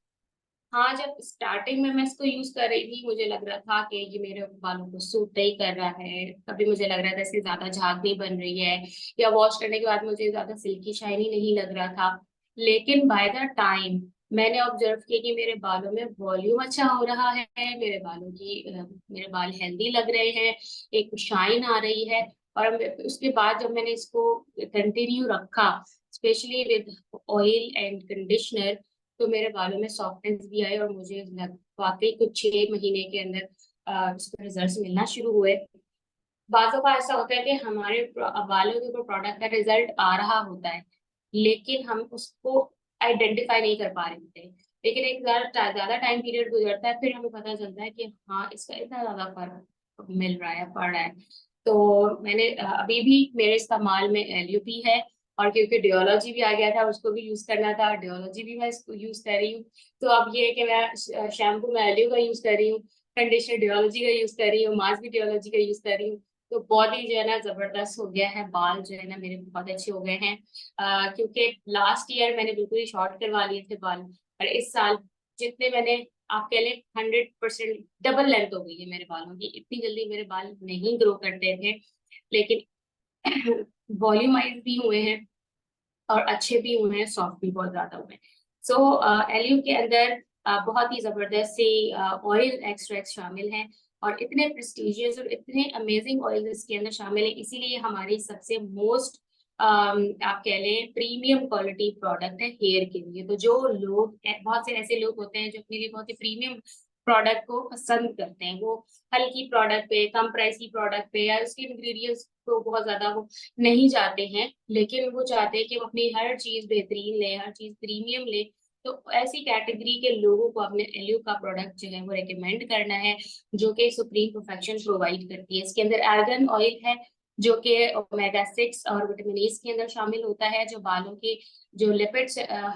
हाँ, जब स्टार्टिंग में मैं इसको यूज कर रही थी मुझे लग रहा था कि ये मेरे बालों को सूट नहीं कर रहा है, कभी मुझे लग रहा था इससे ज्यादा झाग नहीं बन रही है, या वॉश करने के बाद मुझे ज्यादा सिल्की शाइनी नहीं लग रहा था। लेकिन बाय द टाइम मैंने ऑब्जर्व किया कि मेरे बालों में वॉल्यूम अच्छा हो रहा है, मेरे बाल हेल्दी लग रहे हैं, एक शाइन आ रही है। और उसके बाद जब मैंने इसको कंटिन्यू रखा, specially with oil and conditioner, तो मेरे बालों में सॉफ्टनेस भी आई और मुझे वाकई कुछ 6 महीने के अंदर उसके रिजल्ट्स मिलना शुरू हुए। बातों का ऐसा होता है कि हमारे बालों के ऊपर प्रोडक्ट का रिजल्ट आ रहा होता है, लेकिन हम उसको आइडेंटिफाई नहीं कर पा रहे होते हैं। लेकिन एक ज्यादा टाइम पीरियड गुजरता है, फिर हमें पता चलता है कि हाँ, इसका इतना ज्यादा फर्क मिल रहा है, पड़ रहा है। तो मैंने अभी भी मेरे इस्तेमाल में एलयूपी है, और क्योंकि डियोलॉजी भी आ गया था, उसको भी यूज करना था, डियोलॉजी भी मैं इसको यूज कर रही हूँ। तो अब ये है कि मैं शैम्पू में एलियो का यूज कर रही हूँ, कंडीशनर डियोलॉजी का यूज कर रही हूँ, मास्क भी डियोलॉजी का यूज कर रही हूँ। तो बॉडी जो है ना जबरदस्त हो गया है, बाल जो है ना मेरे बहुत अच्छे हो गए हैं। क्योंकि लास्ट ईयर मैंने बिल्कुल ही शॉर्ट करवा लिए थे बाल, और इस साल जितने मैंने, आप कह लें 100% डबल लेंथ हो गई है मेरे बालों की। इतनी जल्दी मेरे बाल नहीं ग्रो करते थे, लेकिन वॉल्यूमाइज भी हुए हैं और अच्छे भी हुए हैं, सॉफ्ट भी बहुत ज्यादा हुए हैं। सो एलियो के अंदर बहुत ही जबरदस्त से ऑयल एक्सट्रैक्ट शामिल हैं, और इतने प्रेस्टिजियस और इतने अमेजिंग ऑयल इसके अंदर शामिल है, इसीलिए हमारी सबसे मोस्ट आप कह लें प्रीमियम क्वालिटी प्रोडक्ट है हेयर के लिए। तो जो लोग, बहुत से ऐसे लोग होते हैं जो अपने लिए बहुत ही प्रीमियम प्रोडक्ट को पसंद करते हैं, वो हल्की प्रोडक्ट पे, कम प्राइस की प्रोडक्ट पे, या उसके इंग्रेडिएंट्स को बहुत ज्यादा वो नहीं चाहते हैं, लेकिन वो चाहते हैं कि वो अपनी हर चीज बेहतरीन ले, हर चीज प्रीमियम ले। तो ऐसी कैटेगरी के लोगों को अपने एलियो का प्रोडक्ट जो है वो रेकमेंड करना है, जो कि सुप्रीम परफेक्शन प्रोवाइड करती है। इसके अंदर आर्गन ऑयल है जो कि ओमेगा 6 और विटामिन ए के अंदर शामिल होता है, जो बालों के जो लिपिड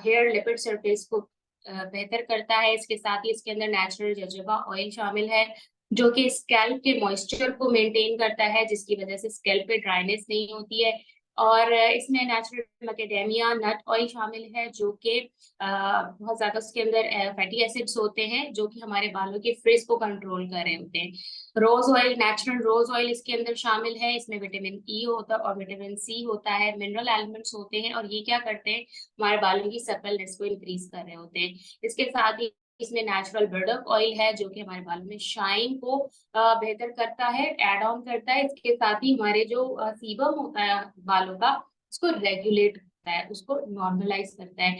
हेयर लिपिड सरफेस को बेहतर करता है। इसके साथ ही इसके अंदर नेचुरल जजोबा ऑयल शामिल है, जो कि स्कैल्प के मॉइस्चर को मेंटेन करता है, जिसकी वजह से स्कैल्प पे ड्राइनेस नहीं होती है। और इसमें नेचुरल मैकेडेमिया नट ऑयल शामिल है, जो कि बहुत ज्यादा उसके अंदर फैटी एसिड्स होते हैं, जो कि हमारे बालों के फ्रिज को कंट्रोल कर रहे होते हैं। Rose oil, natural rose oil इसके अंदर शामिल है, इसमें विटामिन ई होता है और विटामिन सी होता है, मिनरल एलिमेंट्स होते हैं, और ये क्या करते हैं, हमारे बालों की सपलनेस को इंक्रीज कर रहे होते हैं। इसके साथ ही इसमें नेचुरल बर्डक ऑयल है, जो कि हमारे बालों में शाइन को बेहतर करता है, एड ऑन करता है। इसके साथ ही हमारे जो सीबम होता है बालों का, उसको रेगुलेट करता है, उसको नॉर्मलाइज करता है।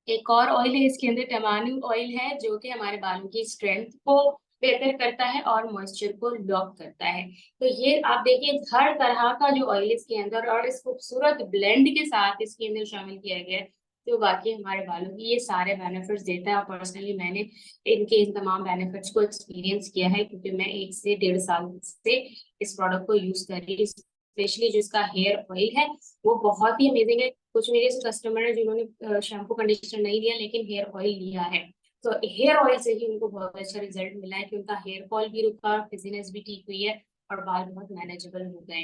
एक और ऑयल है इसके अंदर, टमानू ऑयल है, जो कि हमारे बालों की स्ट्रेंथ को बेहतर करता है और मॉइस्चर को लॉक करता है। तो ये आप देखिए हर तरह का जो ऑयल इसके अंदर, और इस खूबसूरत ब्लेंड के साथ इसके अंदर शामिल किया गया है, तो बाकी हमारे बालों की ये सारे बेनिफिट्स देता है। और पर्सनली मैंने इन तमाम बेनिफिट्स को एक्सपीरियंस किया है, क्योंकि मैं 1 से 1.5 साल से इस प्रोडक्ट को यूज कर रही हूँ। स्पेशली जो इसका हेयर ऑयल है वो बहुत ही अमेजिंग है। कुछ मेरे कस्टमर है जिन्होंने शैम्पू कंडीशनर नहीं लिया लेकिन हेयर ऑयल लिया है, तो हेयर ऑयल से ही उनको बहुत अच्छा रिजल्ट मिला है कि उनका हेयर फॉल भी रुका, फिजीनेस भी ठीक हुई है, और बाल बहुत मैनेजेबल हो गए।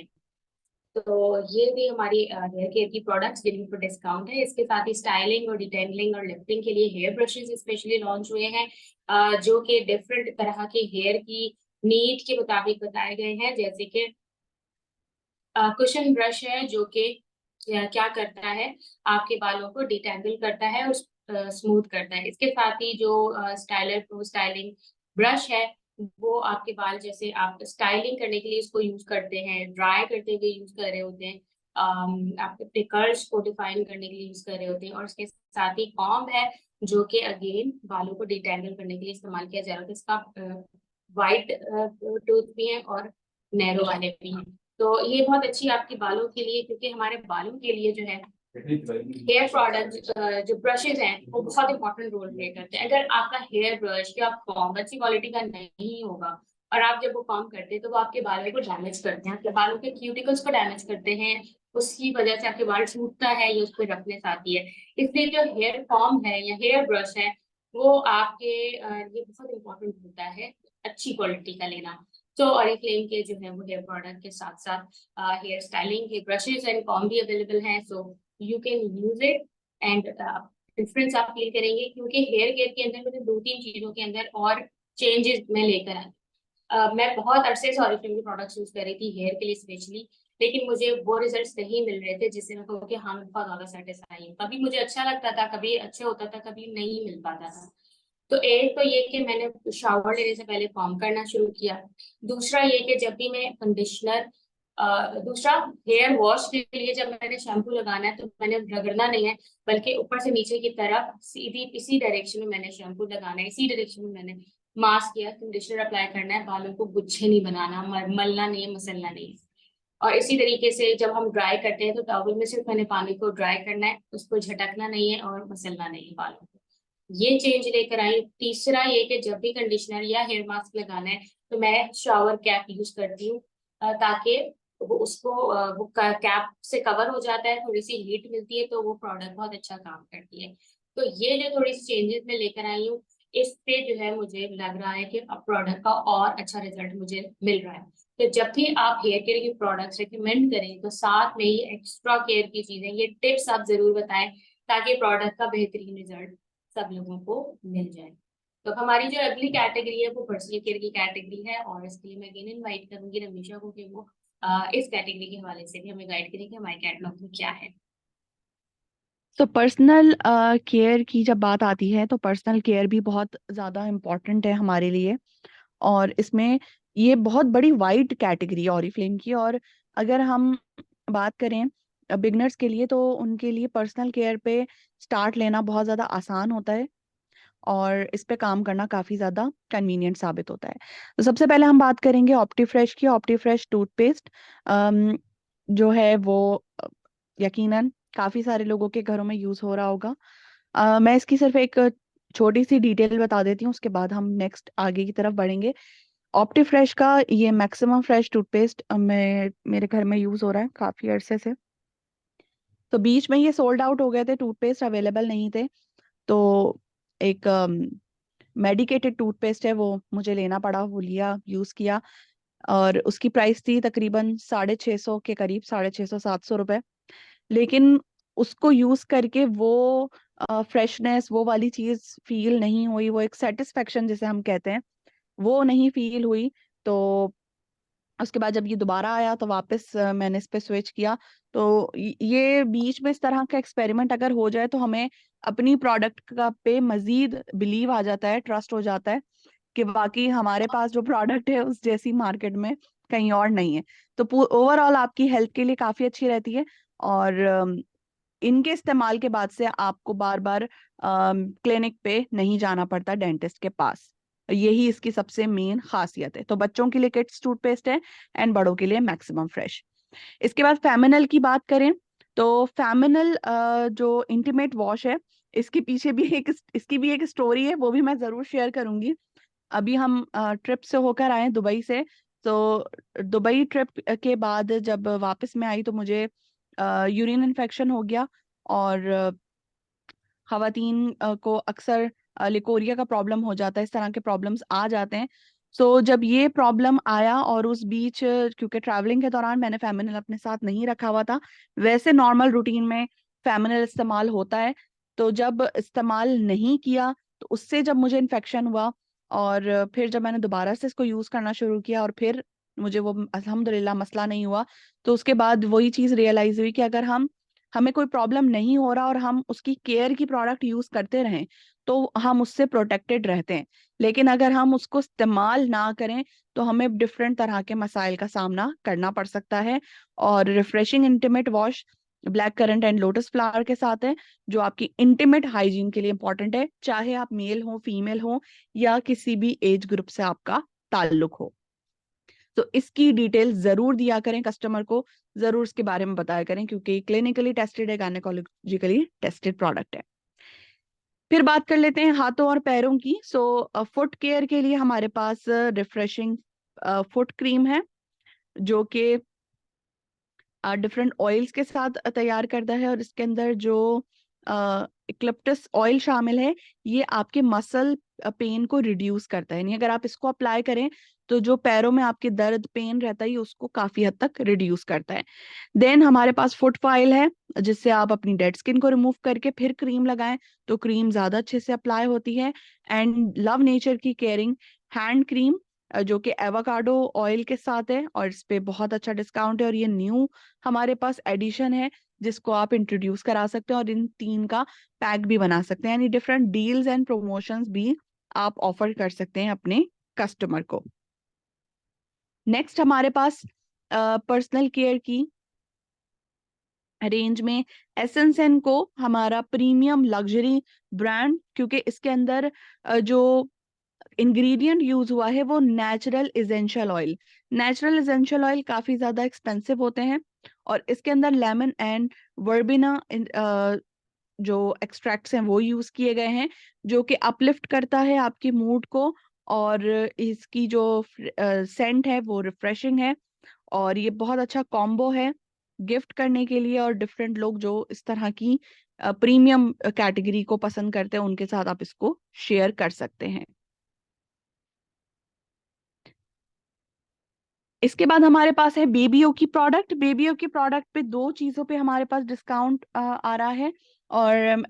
तो ये भी हमारी हेयर केयर की प्रोडक्ट्स जिन पर डिस्काउंट है। इसके साथ ही स्टाइलिंग और डिटेंगलिंग और लिफ्टिंग के लिए हेयर ब्रशेस स्पेशली लॉन्च हुए हैं, जो कि डिफरेंट तरह के हेयर की नीड के मुताबिक बताए गए हैं, जैसे कि कुशन ब्रश है जो कि क्या करता है, आपके बालों को डिटेंगल करता है और स्मूथ करता है। इसके साथ ही जो स्टाइलर प्रो स्टाइलिंग ब्रश है, वो आपके बाल, जैसे आप स्टाइलिंग करने के लिए इसको यूज करते हैं, ड्राई करते हुए यूज कर रहे होते हैं, आप अपने कर्ल्स को डिफाइन करने के लिए यूज कर रहे होते हैं। और इसके साथ ही कॉम्ब है जो कि अगेन बालों को डिटेंगल करने के लिए इस्तेमाल किया जा रहा है। इसका वाइट टूथ भी है और नैरो वाले भी हैं। तो ये बहुत अच्छी आपके बालों के लिए, क्योंकि हमारे बालों के लिए जो है हेयर प्रोडक्ट, जो ब्रशेज हैं वो बहुत इंपॉर्टेंट रोल प्ले करते हैं। अगर आपका हेयर ब्रश या कॉम्ब अच्छी क्वालिटी का नहीं होगा और आप जब वो कॉम्ब करते हैं तो वो आपके बालों को डैमेज करते हैं, आपके बालों के क्यूटिकल्स को डैमेज करते हैं, उसकी वजह से आपके बाल टूटता है या उसको रफनेस आती है। इसलिए जो हेयर कॉम्ब है या हेयर ब्रश है वो आपके लिए बहुत इंपॉर्टेंट होता है अच्छी क्वालिटी का लेना। तो ऑरिफ्लेम के जो है वो हेयर प्रोडक्ट के साथ साथ हेयर स्टाइलिंग के ब्रशेज एंड कॉम्ब भी अवेलेबल हैं। So you can use it and difference आप फील करेंगे, क्योंकि हेयर केयर के अंदर मुझे 2-3 चीजों के अंदर और चेंजेस मैं लेकर आई। मैं बहुत अरसे से ऑरिफ्लेम के प्रोडक्ट्स यूज कर रही थी हेयर के लिए स्पेशली, लेकिन मुझे वो रिजल्ट्स नहीं मिल रहे थे जिससे मैं कहूँ कि हाँ मैं बहुत ज्यादा सेटिस्फाई हूँ। कभी मुझे अच्छा लगता था, कभी अच्छा होता था, कभी नहीं मिल पाता था। तो एक तो ये कि मैंने शावर लेने से पहले कॉम्ब करना शुरू किया। दूसरा ये कि जब भी मैं कंडीशनर, दूसरा हेयर वॉश के लिए जब मैंने शैम्पू लगाना है तो मैंने रगड़ना नहीं है, बल्कि ऊपर से नीचे की तरफ सीधी इसी डायरेक्शन में मैंने शैम्पू लगाना है, इसी डायरेक्शन में मैंने मास्क या कंडीशनर अप्लाई करना है। बालों को गुच्छे नहीं बनाना, मलना नहीं है, मसलना नहीं है। और इसी तरीके से जब हम ड्राई करते हैं तो टॉवल में सिर्फ मैंने पानी को ड्राई करना है, उसको झटकना नहीं है और मसलना नहीं है बालों को। ये चेंज लेकर आई। तीसरा ये कि जब भी कंडीशनर या हेयर मास्क लगाना है तो मैं शावर कैप यूज करती हूँ, ताकि वो उसको वो कैप से कवर हो जाता है, थोड़ी सी हीट मिलती है, तो वो प्रोडक्ट बहुत अच्छा काम करती है। तो ये जो थोड़ी सी चेंजेस मैं लेकर आई हूँ, इससे जो है मुझे लग रहा है कि अब प्रोडक्ट का और अच्छा रिजल्ट मुझे मिल रहा है। तो जब भी आप हेयर केयर की प्रोडक्ट्स रिकमेंड करें तो साथ में ही एक्स्ट्रा केयर की चीजें, ये टिप्स आप जरूर बताएं, ताकि प्रोडक्ट का बेहतरीन रिजल्ट सब लोगों को मिल जाए। तो अब हमारी जो अगली कैटेगरी है वो पर्सनल केयर की कैटेगरी है, और इसके लिए मैं अगेन इनवाइट करूंगी रमीशा को कि वो इस कैटेगरी के हवाले से भी हमें गाइड करें कि हमारे कैटलॉग में क्या है। तो पर्सनल केयर की जब बात आती है तो पर्सनल केयर भी बहुत ज़्यादा इम्पोर्टेंट है हमारे लिए। और इसमें ये बहुत बड़ी वाइड कैटेगरी है ऑरिफ्लेम की। और अगर हम बात करें बिगनर्स के लिए तो उनके लिए पर्सनल केयर पे स्टार्ट लेना बहुत ज़्यादा आसान होता है और इस पे काम करना काफ़ी ज़्यादा कन्वीनियंट साबित होता है। तो सबसे पहले हम बात करेंगे ऑप्टीफ्रेश की। ऑप्टीफ्रेश टूथपेस्ट जो है वो यकीनन काफ़ी सारे लोगों के घरों में यूज़ हो रहा होगा। मैं इसकी सिर्फ एक छोटी सी डिटेल बता देती हूँ, उसके बाद हम नेक्स्ट आगे की तरफ बढ़ेंगे। ऑप्टीफ्रेश का ये मैक्सिमम फ्रेश टूथपेस्ट मैं मेरे घर में यूज़ हो रहा है काफ़ी अरसे से। तो बीच में ये सोल्ड आउट हो गए थे, टूथपेस्ट अवेलेबल नहीं थे। तो एक मेडिकेटेड टूथपेस्ट है वो मुझे लेना पड़ा, वो लिया, यूज़ किया। और उसकी प्राइस थी तकरीबन 650 के करीब, 650-700 रुपए। लेकिन उसको यूज करके वो फ्रेशनेस, वो वाली चीज फील नहीं हुई, वो एक सेटिस्फेक्शन जिसे हम कहते हैं वो नहीं फील हुई। तो उसके बाद जब ये दोबारा आया तो वापस मैंने इस पे स्विच किया। तो ये बीच में इस तरह का एक्सपेरिमेंट अगर हो जाए तो हमें अपनी प्रोडक्ट का पे मजीद बिलीव आ जाता है, ट्रस्ट हो जाता है कि बाकी हमारे पास जो प्रोडक्ट है उस जैसी मार्केट में कहीं और नहीं है। तो ओवरऑल आपकी हेल्थ के लिए काफी अच्छी रहती है। और इनके इस्तेमाल के बाद से आपको बार बार क्लिनिक पे नहीं जाना पड़ता, डेंटिस्ट के पास। यही इसकी सबसे मेन खासियत है। तो बच्चों के लिए किड्स टूथपेस्ट है एंड बड़ों के लिए मैक्सिमम फ्रेश। इसके बाद फेमिनल की बात करें तो फेमिनल जो इंटीमेट वॉश है, इसके पीछे भी एक इसकी भी एक स्टोरी है, वो भी मैं जरूर शेयर करूंगी। अभी हम ट्रिप से होकर आए दुबई से। तो दुबई ट्रिप के बाद जब वापस में आई तो मुझे यूरिन इन्फेक्शन हो गया। और खवातीन को अक्सर लिकोरिया का प्रॉब्लम हो जाता है, इस तरह के प्रॉब्लम्स आ जाते हैं। सो जब ये प्रॉब्लम आया और उस बीच क्योंकि ट्रैवलिंग के दौरान मैंने फेमिनल अपने साथ नहीं रखा हुआ था, वैसे नॉर्मल रूटीन में फेमिनल इस्तेमाल होता है। तो जब इस्तेमाल नहीं किया तो उससे जब मुझे इन्फेक्शन हुआ और फिर जब मैंने दोबारा से इसको यूज करना शुरू किया और फिर मुझे वो अल्हम्दुलिल्लाह मसला नहीं हुआ। तो उसके बाद वही चीज़ रियलाइज हुई कि अगर हमें कोई प्रॉब्लम नहीं हो रहा और हम उसकी केयर की प्रोडक्ट यूज करते रहें तो हम उससे प्रोटेक्टेड रहते हैं। लेकिन अगर हम उसको इस्तेमाल ना करें तो हमें डिफरेंट तरह के मसाइल का सामना करना पड़ सकता है। और refreshing intimate wash black currant and lotus flower के साथ है, जो आपकी इंटीमेट हाइजीन के लिए इंपॉर्टेंट है, चाहे आप मेल हो फीमेल हो या किसी भी एज ग्रुप से आपका ताल्लुक हो। तो इसकी डिटेल जरूर दिया करें कस्टमर को, जरूर इसके बारे में बताया करें, क्योंकि क्लिनिकली टेस्टेड है, गायनेकोलॉजिकली टेस्टेड प्रोडक्ट है। फिर बात कर लेते हैं हाथों और पैरों की। फुट केयर के लिए हमारे पास रिफ्रेशिंग फुट क्रीम है, जो कि डिफरेंट ऑयल्स के साथ तैयार करता है। और इसके अंदर जो इक्लिप्टस ऑयल शामिल है, ये आपके मसल पेन को रिड्यूस करता है। यानी अगर आप इसको अप्लाई करें तो जो पैरों में आपके दर्द पेन रहता है, उसको काफी हद तक रिड्यूस करता है। देन हमारे पास फुट फाइल है, जिससे आप अपनी डेड स्किन को रिमूव करके फिर क्रीम लगाएं तो क्रीम ज्यादा अच्छे से अप्लाई होती है। एंड लव नेचर की केयरिंग हैंड क्रीम, जो कि एवोकाडो ऑयल के साथ है, और इस पे बहुत अच्छा डिस्काउंट है। और ये न्यू हमारे पास एडिशन है, जिसको आप इंट्रोड्यूस करा सकते हैं और इन तीन का पैक भी बना सकते हैं। यानी डिफरेंट डील्स एंड प्रमोशंस भी आप ऑफर कर सकते हैं अपने कस्टमर को। नेक्स्ट हमारे पास पर्सनल केयर की रेंज में एसेंस एंड को, हमारा प्रीमियम लग्जरी ब्रांड, क्योंकि इसके अंदर जो इंग्रेडिएंट यूज हुआ है वो natural essential oil. Natural essential oil काफी ज्यादा एक्सपेंसिव होते हैं, और इसके अंदर लेमन एंड वर्बिना जो एक्सट्रैक्ट्स हैं वो यूज किए गए हैं, जो कि अपलिफ्ट करता है आपकी मूड को। और इसकी जो सेंट है वो रिफ्रेशिंग है, और ये बहुत अच्छा कॉम्बो है गिफ्ट करने के लिए। और डिफरेंट लोग जो इस तरह की प्रीमियम कैटेगरी को पसंद करते हैं, उनके साथ आप इसको शेयर कर सकते हैं। इसके बाद हमारे पास है बेबीओ की प्रोडक्ट। बेबीओ की प्रोडक्ट पे दो चीजों पे हमारे पास डिस्काउंट आ रहा है। और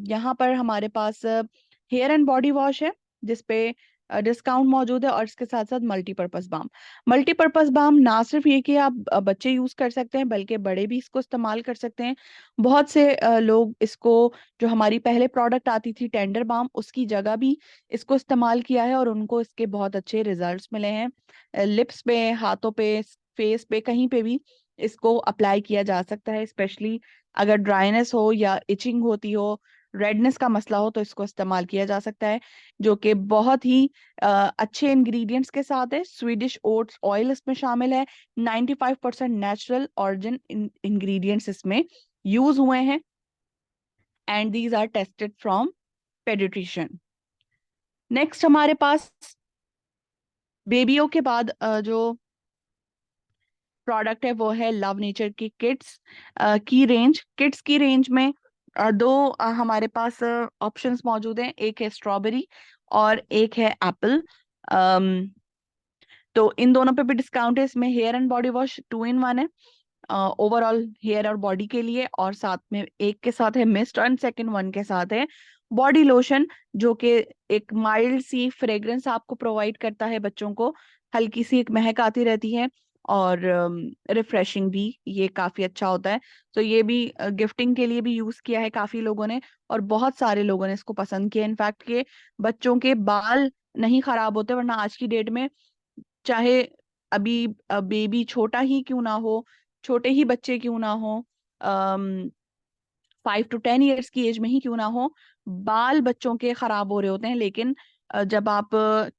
यहाँ पर हमारे पास हेयर एंड बॉडी वॉश है, जिसपे डिस्काउंट मौजूद है, और इसके साथ साथ मल्टीपर्पज बाम। मल्टीपर्पज बाम ना सिर्फ ये कि आप बच्चे यूज कर सकते हैं, बल्कि बड़े भी इसको इस्तेमाल कर सकते हैं। बहुत से लोग इसको, जो हमारी पहले प्रोडक्ट आती थी टेंडर बाम, उसकी जगह भी इसको इस्तेमाल किया है और उनको इसके बहुत अच्छे रिजल्ट्स मिले हैं। लिप्स पे, हाथों पे, फेस पे, कहीं पे भी इसको अप्लाई किया जा सकता है। स्पेशली अगर ड्राइनेस हो या इचिंग होती हो, रेडनेस का मसला हो, तो इसको इस्तेमाल किया जा सकता है, जो कि बहुत ही अच्छे इंग्रेडिएंट्स के साथ है। स्वीडिश ओट्स ऑयल इसमें शामिल है, 95% नेचुरल ऑरिजिन इंग्रेडिएंट्स इसमें यूज हुए हैं, and these are tested from paediatrician. Next हमारे पास बेबियों के बाद जो प्रोडक्ट है वो है लव नेचर की किड्स की रेंज। किड्स की रेंज में दो हमारे पास ऑप्शंस मौजूद हैं, एक है स्ट्रॉबेरी और एक है एप्पल। तो इन दोनों पे भी डिस्काउंट है। इसमें hair and body wash 2 in 1 है, ओवरऑल हेयर और बॉडी के लिए, और साथ में एक के साथ है मिस्ट एंड सेकंड वन के साथ है बॉडी लोशन, जो कि एक माइल्ड सी फ्रेग्रेंस आपको प्रोवाइड करता है बच्चों को, हल्की सी एक महक आती रहती है, और रिफ्रेशिंग भी ये काफी अच्छा होता है। तो ये भी गिफ्टिंग के लिए भी यूज किया है काफी लोगों ने, और बहुत सारे लोगों ने इसको पसंद किया। इनफैक्ट के बच्चों के बाल नहीं खराब होते, वरना आज की डेट में चाहे अभी बेबी छोटा ही क्यों ना हो, छोटे ही बच्चे क्यों ना हो, 5 to 10 years की एज में ही क्यों ना हो, बाल बच्चों के खराब हो रहे होते हैं। लेकिन जब आप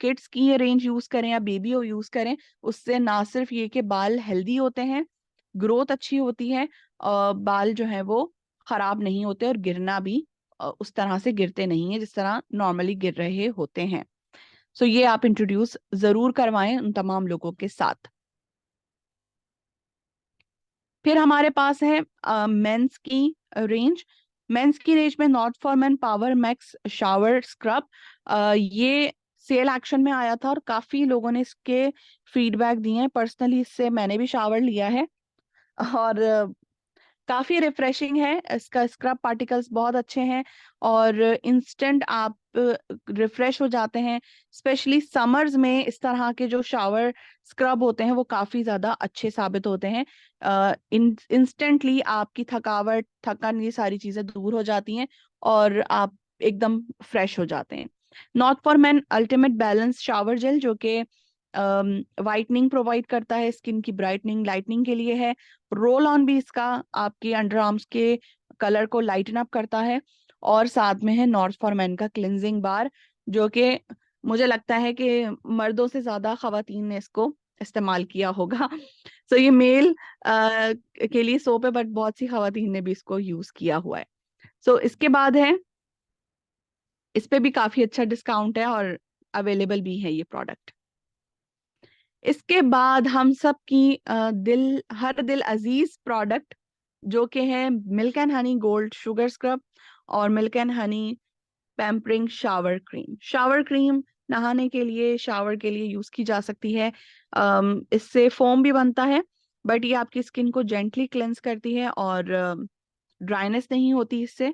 किड्स की ये रेंज यूज करें या बेबी हो यूज करें, उससे ना सिर्फ ये कि बाल हेल्दी होते हैं, ग्रोथ अच्छी होती है, बाल जो है वो खराब नहीं होते, और गिरना भी उस तरह से गिरते नहीं है जिस तरह नॉर्मली गिर रहे होते हैं। सो ये आप इंट्रोड्यूस जरूर करवाएं उन तमाम लोगों के साथ। फिर हमारे पास है मेंस की रेंज। मेंस की रेंज में not for main power max shower scrub, ये सेल एक्शन में आया था और काफी लोगों ने इसके फीडबैक दिए हैं। पर्सनली इससे मैंने भी शावर लिया है, और काफी रिफ्रेशिंग है, इसका स्क्रब पार्टिकल्स बहुत अच्छे हैं और इंस्टेंट आप रिफ्रेश हो जाते हैं। स्पेशली समर्स में इस तरह के जो शावर स्क्रब होते हैं वो काफी ज्यादा अच्छे साबित होते हैं। इंस्टेंटली आपकी थकावट, थकान, ये सारी चीजें दूर हो जाती हैं और आप एकदम फ्रेश हो जाते हैं। Not for man ultimate balance shower gel, जो कि वाइटनिंग प्रोवाइड करता है, स्किन की ब्राइटनिंग लाइटनिंग के लिए है। रोल ऑन भी इसका आपके अंडर आर्म्स के कलर को लाइटन अप करता है। और साथ में है नॉर्थ फॉर मैन का क्लिनजिंग बार, जो कि मुझे लगता है कि मर्दों से ज्यादा खवातीन ने इसको इस्तेमाल किया होगा। सो ये मेल के लिए सोप है, बट बहुत सी खवातीन ने भी इसको यूज किया हुआ है। सो इसके बाद है, इस पे भी काफी अच्छा डिस्काउंट है और अवेलेबल भी है ये प्रोडक्ट। इसके बाद हम सब की हर दिल अजीज प्रोडक्ट, जो कि है milk and honey gold sugar scrub और milk and honey pampering shower cream. Shower cream नहाने के लिए, शावर के लिए यूज की जा सकती है। इससे फोम भी बनता है, बट ये आपकी स्किन को जेंटली क्लेंस करती है और ड्राइनेस नहीं होती इससे।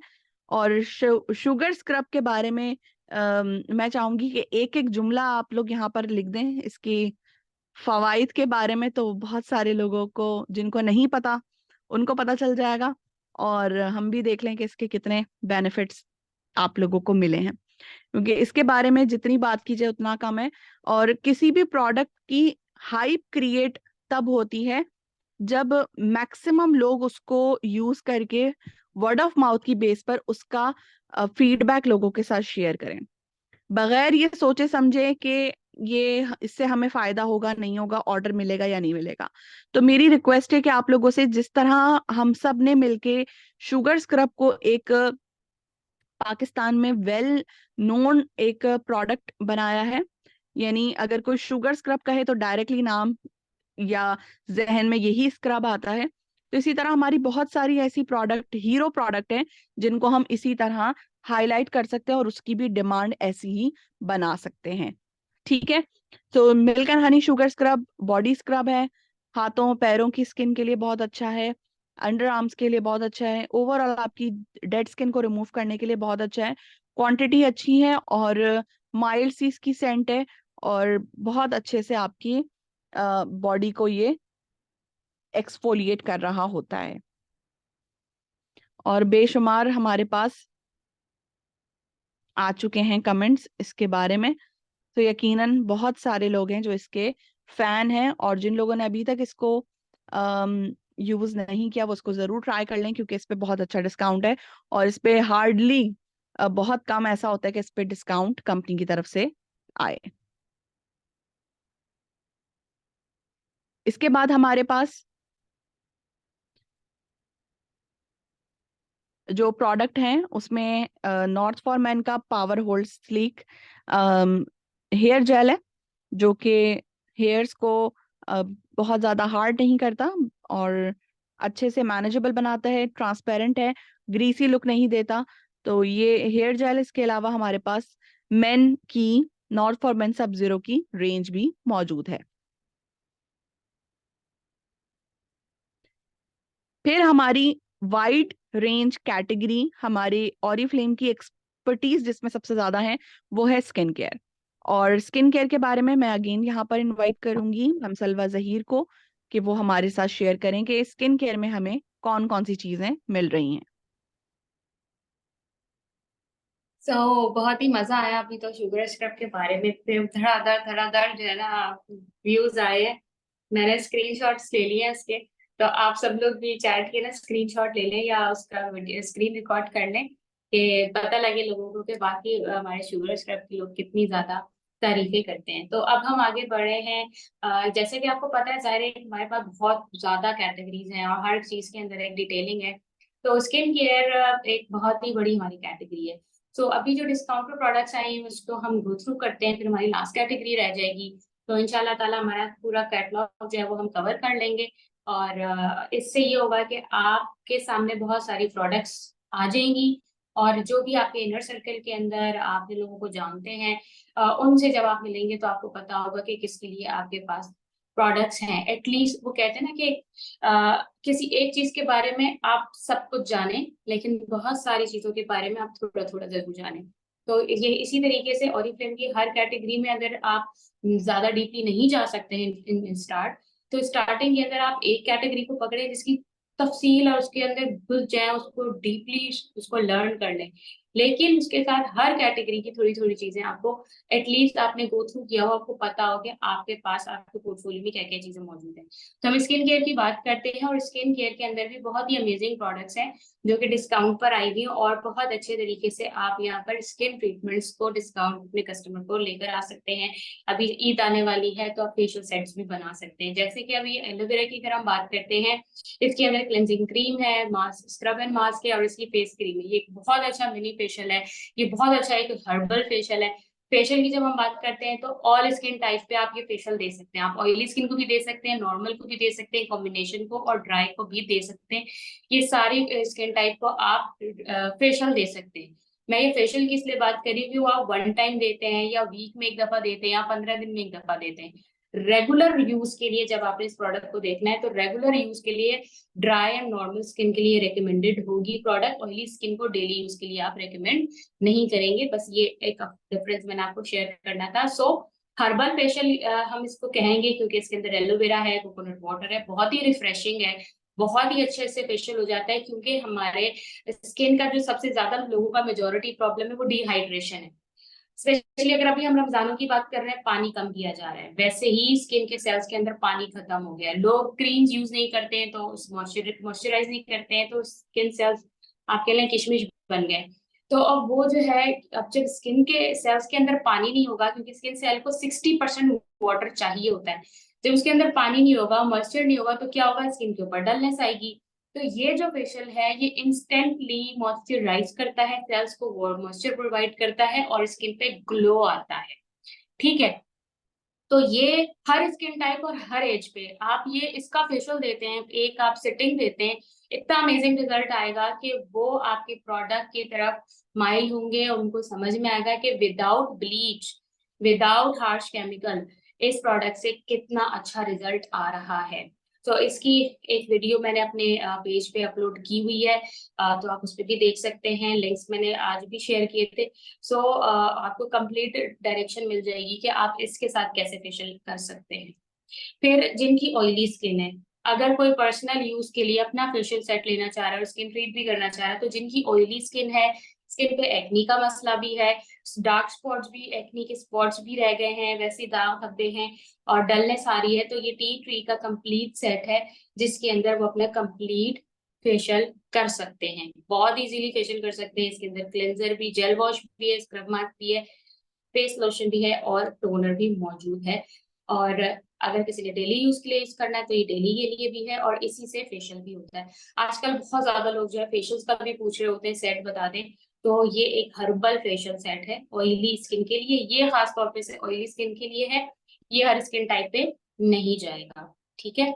और शुगर स्क्रब के बारे में मैं चाहूंगी कि एक एक जुमला आप लोग यहाँ पर लिख दें इसकी फवाइद के बारे में, तो बहुत सारे लोगों को जिनको नहीं पता उनको पता चल जाएगा और हम भी देख लें कि इसके कितने बेनिफिट्स आप लोगों को मिले हैं, क्योंकि इसके बारे में जितनी बात कीजिए उतना कम है। और किसी भी प्रोडक्ट की हाइप क्रिएट तब होती है जब मैक्सिमम लोग उसको यूज करके वर्ड ऑफ माउथ की बेस पर उसका फीडबैक लोगों के साथ शेयर करें, बगैर ये सोचे समझे कि ये इससे हमें फायदा होगा नहीं होगा, ऑर्डर मिलेगा या नहीं मिलेगा। तो मेरी रिक्वेस्ट है कि आप लोगों से, जिस तरह हम सब ने मिलके शुगर स्क्रब को एक पाकिस्तान में वेल नोन एक प्रोडक्ट बनाया है, यानी अगर कोई शुगर स्क्रब कहे तो डायरेक्टली नाम या जहन में यही स्क्रब आता है, तो इसी तरह हमारी बहुत सारी ऐसी प्रोडक्ट, हीरो प्रोडक्ट हैं, जिनको हम इसी तरह हाईलाइट कर सकते हैं और उसकी भी डिमांड ऐसी ही बना सकते हैं। ठीक है। तो milk and Honey sugar scrub body scrub है, हाथों पैरों की स्किन के लिए बहुत अच्छा है, अंडर आर्म्स के लिए बहुत अच्छा है, ओवरऑल आपकी डेड स्किन को रिमूव करने के लिए बहुत अच्छा है। क्वांटिटी अच्छी है और माइल्ड सी इसकी सेंट है और बहुत अच्छे से आपकी बॉडी को ये एक्सफोलिएट कर रहा होता है। और बेशुमार हमारे पास आ चुके हैं कमेंट्स इसके बारे में, तो यकीनन बहुत सारे लोग हैं जो इसके फैन हैं, और जिन लोगों ने अभी तक इसको यूज नहीं किया वो इसको जरूर ट्राई कर लें, क्योंकि इस पे बहुत अच्छा डिस्काउंट है। और इस पे हार्डली बहुत कम ऐसा होता है कि इस पे डिस्काउंट कंपनी की तरफ से आए। इसके बाद हमारे पास जो प्रोडक्ट हैं उसमें नॉर्थ फॉर मैन का power hold sleek hair gel है, जो कि हेयर्स को बहुत ज्यादा हार्ड नहीं करता और अच्छे से मैनेजेबल बनाता है, ट्रांसपेरेंट है, ग्रीसी लुक नहीं देता। तो ये हेयर जेल, इसके अलावा हमारे पास मेन की नॉर्थ फॉर मेन सब जीरो की रेंज भी मौजूद है। फिर हमारी वाइड रेंज कैटेगरी, हमारी ऑरिफ्लेम की एक्सपर्टीज जिसमें सबसे ज्यादा है वो है स्किन केयर। और स्किन केयर के बारे में मैं अगेन यहाँ पर इनवाइट करूंगी हमसलवा जहीर को कि वो हमारे साथ शेयर करें कि स्किन केयर में हमें कौन कौन सी चीजें मिल रही हैं। बहुत ही मजा आया अभी तो शुगर स्क्रब के बारे में, धड़ाधड़ जो है ना व्यूज आए हैं। मैंने स्क्रीनशॉट्स ले लिए हैं इसके, तो आप सब लोग भी चैट के ना स्क्रीनशॉट ले लें या उसका स्क्रीन रिकॉर्ड कर लें कि पता लगे लोगों को कि बाकी हमारे शुगर स्क्रब के लोग कितनी ज्यादा तारीफें करते हैं। तो अब हम आगे बढ़े हैं। जैसे कि आपको पता है, जाहिर है हमारे पास बहुत ज्यादा कैटेगरीज हैं और हर चीज के अंदर एक डिटेलिंग है। तो स्किन केयर एक बहुत ही बड़ी हमारी कैटेगरी है। सो अभी जो डिस्काउंट पे प्रोडक्ट्स आई हैं उसको हम गो थ्रू करते हैं, फिर हमारी लास्ट कैटेगरी रह जाएगी। तो इंशाल्लाह ताला हमारा पूरा कैटलॉग जो है वो हम कवर कर लेंगे और इससे ये होगा कि आपके सामने बहुत सारी प्रोडक्ट्स आ जाएंगी और जो भी आपके इनर सर्कल के अंदर आप जिन लोगों को जानते हैं उनसे जब आप मिलेंगे तो आपको पता होगा कि किसके लिए आपके पास प्रोडक्ट्स हैं, एटलीस्ट वो कहते हैं ना कि किसी एक चीज के बारे में आप सब कुछ जाने, लेकिन बहुत सारी चीजों के बारे में आप थोड़ा थोड़ा जरूर जाने। तो ये इसी तरीके से ऑरिफ्लेम की हर कैटेगरी में अगर आप ज्यादा डीपली नहीं जा सकते हैं इन स्टार्ट, तो स्टार्टिंग के अंदर आप एक कैटेगरी को पकड़े जिसकी तफसील और उसके अंदर घुस जाए, उसको डीपली उसको लर्न कर लें। लेकिन उसके साथ हर कैटेगरी की थोड़ी थोड़ी चीजें आपको एटलीस्ट आपने गो थ्रू किया हो, आपको पता हो कि आपके पास आपके पोर्टफोलियो में क्या क्या चीजें मौजूद है। तो हम स्किन केयर की बात करते हैं, और स्किन केयर के अंदर भी बहुत ही अमेजिंग प्रोडक्ट्स हैं जो कि डिस्काउंट पर आई हुई हैं, और बहुत अच्छे तरीके से आप यहाँ पर स्किन ट्रीटमेंट्स को डिस्काउंट अपने कस्टमर को लेकर आ सकते हैं। अभी ईद आने वाली है तो आप फेशियल सेट्स भी बना सकते हैं। जैसे कि अभी एलोवेरा की अगर हम बात करते हैं, इसके अंदर क्लेंजिंग क्रीम है, मास्क, स्क्रब एंड मास्क है, और इसकी फेस क्रीम है। ये एक बहुत अच्छा मिनी फेशियल है, ये बहुत अच्छा एक हर्बल फेशियल है। फेशियल की जब हम बात करते हैं तो ऑल स्किन टाइप पे आप ये फेशियल दे सकते हैं। आप ऑयली स्किन को भी दे सकते हैं, नॉर्मल को भी दे सकते हैं, कॉम्बिनेशन को और ड्राई को भी दे सकते हैं। ये सारी स्किन टाइप को आप फेशियल दे सकते हैं। मैं ये फेशियल की इसलिए बात कर रही हूँ कि वो आप वन टाइम देते हैं, या वीक में एक दफा देते हैं, या 15 दिन में एक दफा देते हैं। रेगुलर यूज के लिए जब आपने इस प्रोडक्ट को देखना है, तो रेगुलर यूज के लिए ड्राई एंड नॉर्मल स्किन के लिए रेकमेंडेड होगी प्रोडक्ट। ऑयली स्किन को डेली यूज के लिए आप रेकमेंड नहीं करेंगे। बस ये एक डिफरेंस मैंने आपको शेयर करना था। सो हर्बल फेशियल हम इसको कहेंगे क्योंकि इसके अंदर एलोवेरा है, कोकोनट वाटर है, बहुत ही रिफ्रेशिंग है, बहुत ही अच्छे से फेशियल हो जाता है। क्योंकि हमारे स्किन का जो सबसे ज्यादा लोगों का मेजोरिटी प्रॉब्लम है वो डिहाइड्रेशन है। स्पेशली अगर अभी हम रमजानों की बात कर रहे हैं, पानी कम पिया जा रहा है, वैसे ही स्किन के सेल्स के अंदर पानी खत्म हो गया है। लोग क्रीम्स यूज नहीं करते हैं, तो मॉइस्चराइज नहीं करते हैं, तो स्किन सेल्स आपके लिए किशमिश बन गए। तो अब वो जो है, अब जब स्किन के सेल्स के अंदर पानी नहीं होगा, क्योंकि स्किन सेल को 60% वाटर चाहिए होता है, जब उसके अंदर पानी नहीं होगा, मॉइस्चर नहीं होगा, तो क्या होगा, स्किन के ऊपर डलनेस आएगी। तो ये जो फेशियल है, ये इंस्टेंटली मॉइस्चराइज करता है, सेल्स को मॉइस्चर प्रोवाइड करता है, और स्किन पे ग्लो आता है। ठीक है। तो ये हर स्किन टाइप और हर एज पे आप ये इसका फेशियल देते हैं, एक आप सिटिंग देते हैं, इतना अमेजिंग रिजल्ट आएगा कि वो आपके प्रोडक्ट की तरफ माइल होंगे, और उनको समझ में आएगा कि without bleach, without harsh chemical, इस प्रोडक्ट से कितना अच्छा रिजल्ट आ रहा है। तो इसकी एक वीडियो मैंने अपने पेज पे अपलोड की हुई है, तो आप उस पर भी देख सकते हैं। लिंक्स मैंने आज भी शेयर किए थे। सो आपको कंप्लीट डायरेक्शन मिल जाएगी कि आप इसके साथ कैसे फेशियल कर सकते हैं। फिर जिनकी ऑयली स्किन है, अगर कोई पर्सनल यूज के लिए अपना फेशियल सेट लेना चाह रहा है और स्किन ट्रीट भी करना चाह रहा है, तो जिनकी ऑयली स्किन है, स्किन पे एक्नी का मसला भी है, डार्क स्पॉट्स भी, एक्नी के स्पॉट्स भी रह गए हैं, वैसे दाग धब्बे हैं, और डलनेस आ रही है, तो ये टी ट्री का कंप्लीट सेट है जिसके अंदर वो अपना कंप्लीट फेशियल कर सकते हैं। बहुत इजीली फेशियल कर सकते हैं। इसके अंदर क्लेंजर भी, जेल वॉश भी है, स्क्रब मास्क भी है, फेस लोशन भी है, और टोनर भी मौजूद है। और अगर किसी ने डेली यूज के लिए यूज करना है तो ये डेली के लिए भी है, और इसी से फेशियल भी होता है। आजकल बहुत ज्यादा लोग जो है फेशियल का भी पूछ रहे होते हैं, सेट बता दें। तो ये एक हर्बल फेशियल सेट है ऑयली स्किन के लिए, ये खास तौर पे से ऑयली स्किन के लिए है, ये हर स्किन टाइप पे नहीं जाएगा। ठीक है।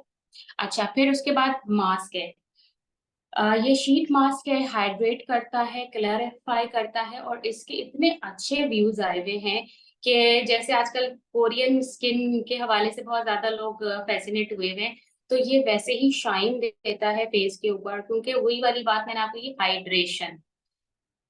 अच्छा, फिर उसके बाद मास्क है। ये शीट मास्क है, हाइड्रेट करता है, क्लैरिफाई करता है, और इसके इतने अच्छे व्यूज आए हुए हैं कि जैसे आजकल कोरियन स्किन के हवाले से बहुत ज्यादा लोग फैसिनेट हुए हुए हैं, तो ये वैसे ही शाइन देता है फेस के ऊपर, क्योंकि वही वाली बात मैंने आपको, ये हाइड्रेशन,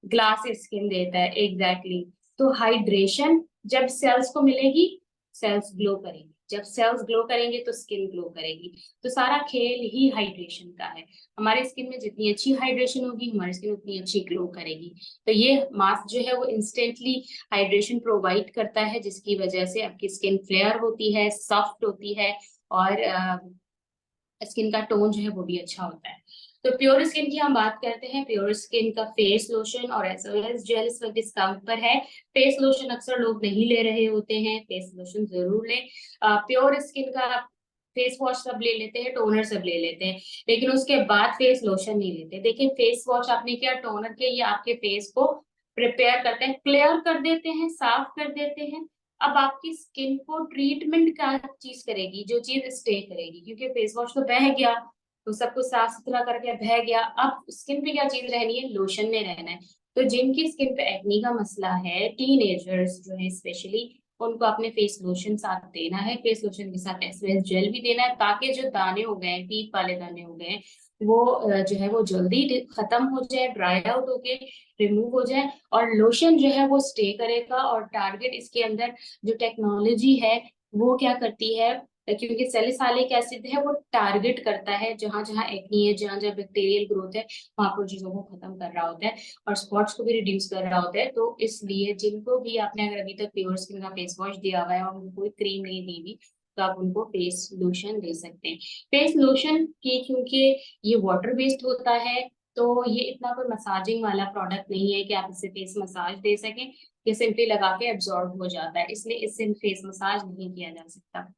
ग्लास स्किन देता है एग्जैक्टली। तो हाइड्रेशन जब सेल्स को मिलेगी, सेल्स ग्लो करेंगे, जब सेल्स ग्लो करेंगे तो स्किन ग्लो करेगी। तो सारा खेल ही हाइड्रेशन का है। हमारी स्किन में जितनी अच्छी हाइड्रेशन होगी, हमारी स्किन उतनी अच्छी ग्लो करेगी। तो ये मास्क जो है वो इंस्टेंटली हाइड्रेशन प्रोवाइड करता है, जिसकी वजह से आपकी स्किन फ्लेयर होती है, सॉफ्ट होती है, और स्किन का टोन जो है वो भी अच्छा होता है। तो प्योर स्किन की हम बात करते हैं। प्योर स्किन का फेस लोशन और एसओएस जेल इस वक्त डिस्काउंट पर है। फेस लोशन अक्सर लोग नहीं ले रहे होते हैं, फेस लोशन जरूर लें। प्योर स्किन का फेस वॉश सब ले लेते हैं, टोनर सब ले लेते हैं, लेकिन उसके बाद फेस लोशन नहीं लेते। देखिए, फेस वॉश आपने किया, टोनर के, ये आपके फेस को प्रिपेयर करते हैं, क्लियर कर देते हैं, साफ कर देते हैं। अब आपकी स्किन को ट्रीटमेंट क्या चीज करेगी, जो चीज स्टे करेगी, क्योंकि फेस वॉश तो बह गया, तो सब कुछ साफ सुथरा करके बह गया, अब स्किन पे क्या चीज रहनी है, लोशन में रहना है। तो जिनकी स्किन पे एक्नी का मसला है, टीनेजर्स जो है स्पेशली, उनको अपने फेस लोशन साथ देना है, फेस लोशन के साथ एसओएस जेल भी देना है, ताकि जो दाने हो गए हैं, पीप वाले दाने हो गए हैं, वो जो है वो जल्दी खत्म हो जाए, ड्राई आउट होके रिमूव हो जाए, और लोशन जो है वो स्टे करेगा। और टारगेट इसके अंदर जो टेक्नोलॉजी है वो क्या करती है, क्योंकि सैलिसाइलिक एसिड है वो टारगेट करता है जहां जहां एक्नी है, जहां जहां बैक्टीरियल ग्रोथ है, वहां पर चीजों को खत्म कर रहा होता है और स्पॉट्स को भी रिड्यूस कर रहा होता है। तो इसलिए जिनको भी आपने अगर अभी तक प्योर स्किन का फेस वॉश दिया हुआ है और उनको कोई क्रीम नहीं दी हुई, तो आप उनको फेस लोशन दे सकते हैं। फेस लोशन की क्योंकि ये वाटर बेस्ड होता है, तो ये इतना कोई मसाजिंग वाला प्रोडक्ट नहीं है कि आप इसे फेस मसाज दे सकें। ये सिंपली लगा के एब्जॉर्ब हो जाता है, इसलिए इससे फेस मसाज नहीं किया जा सकता।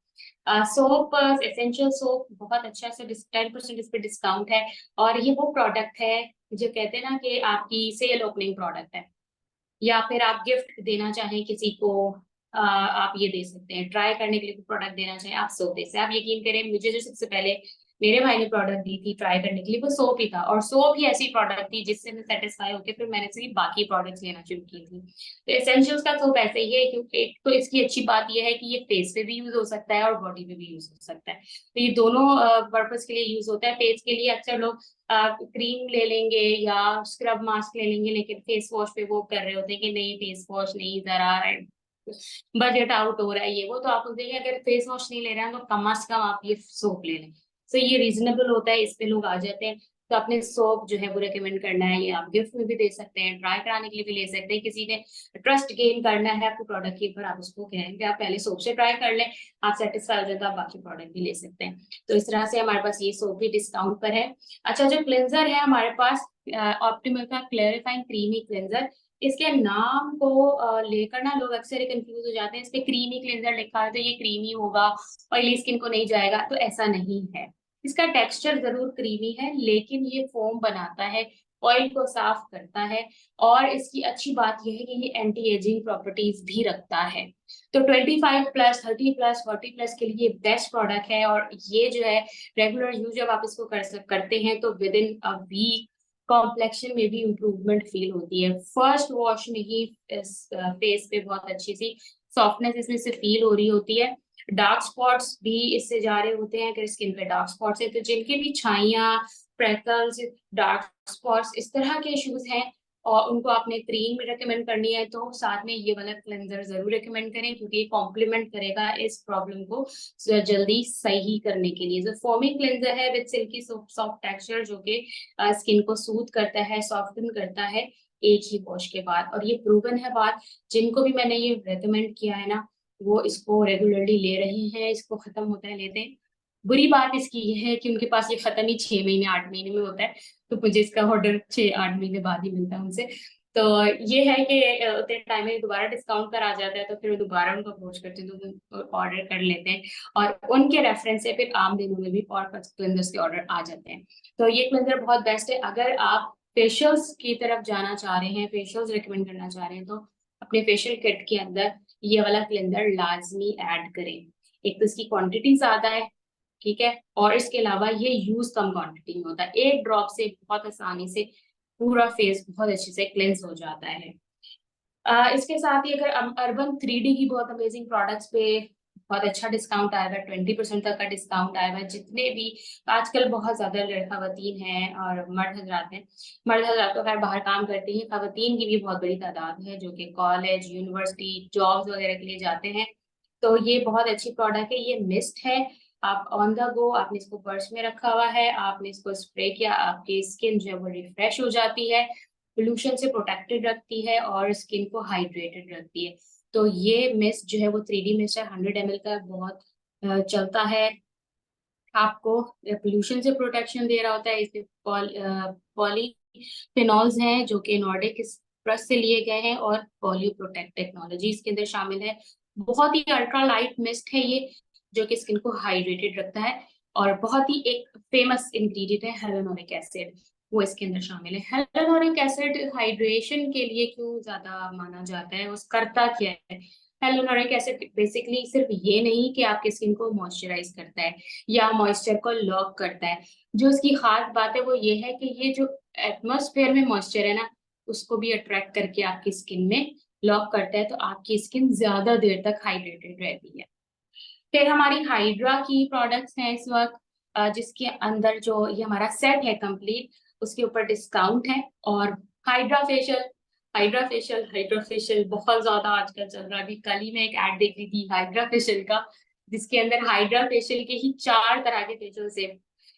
सोप, एसेंशियल सोप बहुत अच्छा से 10% इस पे डिस्काउंट है। और ये वो प्रोडक्ट है जो कहते हैं ना कि आपकी सेल ओपनिंग प्रोडक्ट है, या फिर आप गिफ्ट देना चाहें किसी को, आप ये दे सकते हैं। ट्राई करने के लिए प्रोडक्ट देना चाहें आप, सोप दे सकते हैं। आप यकीन करें, मुझे जो सबसे पहले मेरे भाई ने प्रोडक्ट दी थी ट्राई करने के लिए, वो सोप ही था, और सोप ही ऐसी प्रोडक्ट थी जिससे मैं सेटिस्फाई होकर फिर मैंने से बाकी प्रोडक्ट्स लेना शुरू की थी। तो एसेंशियल्स का सोप ऐसे ही है, क्योंकि एक तो इसकी अच्छी बात यह है कि ये फेस पे भी यूज हो सकता है और बॉडी पे भी यूज हो सकता है। तो ये दोनों पर्पज के लिए यूज होता है। फेस के लिए अक्सर लोग क्रीम ले लेंगे या स्क्रब मास्क ले लेंगे, लेकिन फेस वॉश पे वो कर रहे होते हैं कि नहीं फेस वॉश नहीं, जरा बजट आउट हो रहा है ये वो, तो आप देखिए अगर फेस वॉश नहीं ले रहे हैं तो कम से कम आप ये सोप ले लें। तो ये रीजनेबल होता है, इस पे लोग आ जाते हैं। तो अपने सोप जो है वो रेकमेंड करना है, ये आप गिफ्ट में भी दे सकते हैं, ट्राई कराने के लिए भी ले सकते हैं। किसी ने ट्रस्ट गेन करना है आपके प्रोडक्ट के ऊपर, आप उसको कहें कि आप पहले सोप से ट्राई कर लें, आप सेटिस्फाई हो जाए तो आप बाकी प्रोडक्ट भी ले सकते हैं। तो इस तरह से हमारे पास ये सोप भी डिस्काउंट पर है। अच्छा, जो क्लेंजर है हमारे पास, ऑप्टिमल का क्लैरिफाइंग क्रीमी क्लेंजर, इसके नाम को लेकर ना लोग अक्सर कंफ्यूज हो जाते हैं। इस पे क्रीमी क्लेंजर लिखा है तो ये क्रीमी होगा, ऑयली स्किन को नहीं जाएगा, तो ऐसा नहीं है। इसका टेक्सचर जरूर क्रीमी है, लेकिन ये फोम बनाता है, ऑयल को साफ करता है, और इसकी अच्छी बात यह है कि ये एंटी एजिंग प्रॉपर्टीज भी रखता है। तो 25+, 30+, 40+ के लिए बेस्ट प्रोडक्ट है। और ये जो है रेगुलर यूज जब आप इसको करते हैं तो within a week complexion में भी इम्प्रूवमेंट फील होती है। फर्स्ट वॉश में ही फेस पे बहुत अच्छी सी सॉफ्टनेस इसमें से फील हो रही होती है। डार्क स्पॉट्स भी इससे जा रहे होते हैं। अगर स्किन पे डार्क स्पॉट्स है तो जिनके भी छाइयाँ, फ्रेकल्स, डार्क स्पॉट्स इस तरह के इश्यूज हैं और उनको आपने क्रीम रेकमेंड करनी है, तो साथ में ये वाला क्लेंजर जरूर रेकमेंड करें, क्योंकि ये कॉम्प्लीमेंट करेगा इस प्रॉब्लम को जल्दी सही करने के लिए। जो फोमिंग क्लेंजर है विद सिल्की सॉफ्ट टेक्सचर, जो कि स्किन को सूथ करता है, सॉफ्टन करता है एक ही वॉश के बाद। और ये प्रूवन है बात, जिनको भी मैंने ये रेकमेंड किया है ना, वो इसको रेगुलरली ले रहे हैं, इसको खत्म होता है लेते हैं। बुरी बात इसकी ये है कि उनके पास ये खत्म ही 6 महीने 8 महीने में होता है, तो मुझे इसका ऑर्डर 6-8 महीने बाद ही मिलता है उनसे। तो ये है कि उतने टाइम में दोबारा डिस्काउंट पर आ जाता है, तो फिर दोबारा उनको अप्रोच करते हैं तो ऑर्डर कर लेते हैं, और उनके रेफरेंस से फिर आम दिनों में भी और क्लेंजर्स के ऑर्डर आ जाते हैं। तो ये क्लेंजर बहुत बेस्ट है। अगर आप फेशियल्स की तरफ जाना चाह रहे हैं, फेशियल्स रिकमेंड करना चाह रहे हैं, तो अपने फेशियल किट के अंदर ये वाला क्लेंजर लाजमी ऐड करें। एक तो इसकी क्वांटिटी ज्यादा है, ठीक है, और इसके अलावा ये यूज कम क्वांटिटी में होता है। एक ड्रॉप से बहुत आसानी से पूरा फेस बहुत अच्छे से क्लेंस हो जाता है। इसके साथ ही अगर अर्बन 3D की बहुत अमेजिंग प्रोडक्ट्स पे बहुत अच्छा डिस्काउंट आया हुआ है, 20% तक का डिस्काउंट आया हुआ है। जितने भी आजकल बहुत ज्यादा खवातीन हैं और मर्द हजरात हैं, मर्द हजरात तो खैर बाहर काम करती हैं, खवातीन की भी बहुत बड़ी तादाद है जो कि कॉलेज, यूनिवर्सिटी, जॉब्स वगैरह के लिए जाते हैं। तो ये बहुत अच्छी प्रोडक्ट है। ये मिस्ट है, आप ऑन द गो, आपने इसको पर्स में रखा हुआ है, आपने इसको स्प्रे किया, आपकी स्किन जो है वो रिफ्रेश हो जाती है, पोल्यूशन से प्रोटेक्टेड रखती है और स्किन को हाइड्रेटेड रखती है। तो ये मिस्ट जो है वो 3D मिस्ट है, 100 ml का, बहुत चलता है, आपको पोल्यूशन से प्रोटेक्शन दे रहा होता है। इसमें पॉलीफिनॉल्स हैं जो कि नॉर्डिक प्लस से लिए गए हैं, और पॉलियो प्रोटेक्ट टेक्नोलॉजी इसके अंदर शामिल है। बहुत ही अल्ट्रा लाइट मिस्ट है ये, जो कि स्किन को हाइड्रेटेड रखता है। और बहुत ही एक फेमस इंग्रेडिएंट है हेलोनोरिक एसिड, वो इसके अंदर शामिल है। हेलोनोरिक एसिड हाइड्रेशन के लिए क्यों ज्यादा माना जाता है, उस करता क्या है? हेलोनोरिक एसिड बेसिकली सिर्फ ये नहीं कि आपकी स्किन को मॉइस्चराइज करता है या मॉइस्चर को लॉक करता है। जो इसकी खास बात है वो ये है कि ये जो एटमॉस्फेयर में मॉइस्चर है ना, उसको भी अट्रैक्ट करके आपकी स्किन में लॉक करता है तो आपकी स्किन ज्यादा देर तक हाइड्रेटेड रहती है। फिर हमारी हाइड्रा की प्रोडक्ट्स हैं इस वक्त, जिसके अंदर जो ये हमारा सेट है कंप्लीट, उसके ऊपर डिस्काउंट है। और hydra facial, hydra facial, hydra facial बहुत ज्यादा आजकल चल रहा है। अभी कल ही मैं एक एड देख रही थी हाइड्रा फेशियल का, जिसके अंदर हाइड्रा फेशियल के ही 4 तरह के फेशियल थे।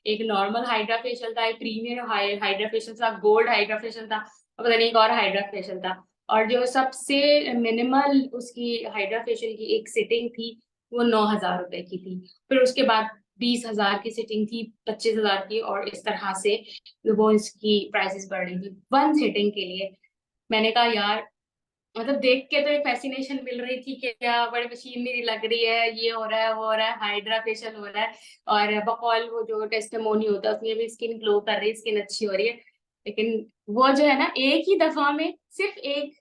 एक नॉर्मल हाइड्रा फेशियल था, एक प्रीमियम हाइड्रा फेशियल था, गोल्ड हाइड्रा फेशियल था, और पता नहीं एक और हाइड्रा फेशियल था। और जो सबसे मिनिमल उसकी हाइड्रा फेशियल की एक सिटिंग थी वो 9,000 रुपए की थी। फिर उसके बाद 20,000 की सिटिंग थी, 25,000 की, और इस तरह से वो इसकी प्राइसेस बढ़ रही थी वन सिटिंग के लिए। मैंने कहा यार, मतलब देख के तो एक फैसिनेशन मिल रही थी कि क्या बड़ी मशीन मेरी लग रही है, ये हो रहा है, वो हो रहा है, हाइड्रा फेशियल हो रहा है, और बकौल वो जो टेस्टिमोनी होता है उसमें भी स्किन ग्लो कर रही है, स्किन अच्छी हो रही है। लेकिन वो जो है ना, एक ही दफा में सिर्फ एक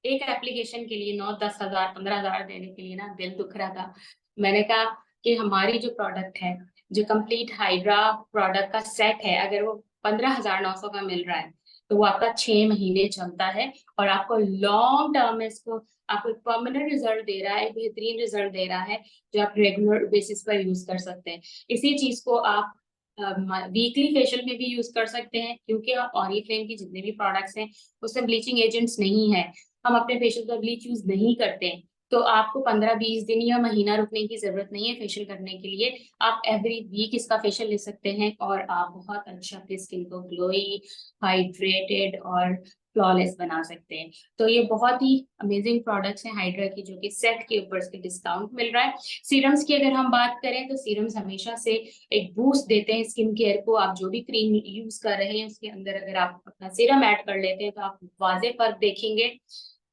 एक एप्लीकेशन के लिए 9-10 हजार 15,000 देने के लिए ना दिल दुख रहा था। मैंने कहा कि हमारी जो प्रोडक्ट है, जो कंप्लीट हाइड्रा प्रोडक्ट का सेट है, अगर वो 15,900 का मिल रहा है तो वो आपका 6 महीने चलता है, और आपको लॉन्ग टर्म में इसको आपको एक परमानेंट रिजल्ट दे रहा है, बेहतरीन रिजल्ट दे रहा है, जो आप रेगुलर बेसिस पर यूज कर सकते हैं। इसी चीज को आप वीकली फेशियल में भी यूज कर सकते हैं, क्योंकि ऑरिफ्लेम की जितने भी प्रोडक्ट्स हैं उसमें ब्लीचिंग एजेंट्स नहीं है। हम अपने फेशियल पर ब्लीच यूज नहीं करते हैं, तो आपको 15-20 दिन या महीना रुकने की जरूरत नहीं है फेशियल करने के लिए। आप एवरी वीक इसका फेशियल ले सकते हैं, और आप बहुत अच्छा अपनी स्किन को ग्लोई, हाइड्रेटेड और फ्लॉलेस बना सकते हैं। तो ये बहुत ही अमेजिंग प्रोडक्ट्स हैं हाइड्रा की, जो कि सेट के ऊपर इसके डिस्काउंट मिल रहा है। सीरम्स की अगर हम बात करें तो सीरम्स हमेशा से एक बूस्ट देते हैं स्किन केयर को। आप जो भी क्रीम यूज कर रहे हैं उसके अंदर अगर आप अपना सीरम ऐड कर लेते हैं तो आप वाजे फर्क देखेंगे।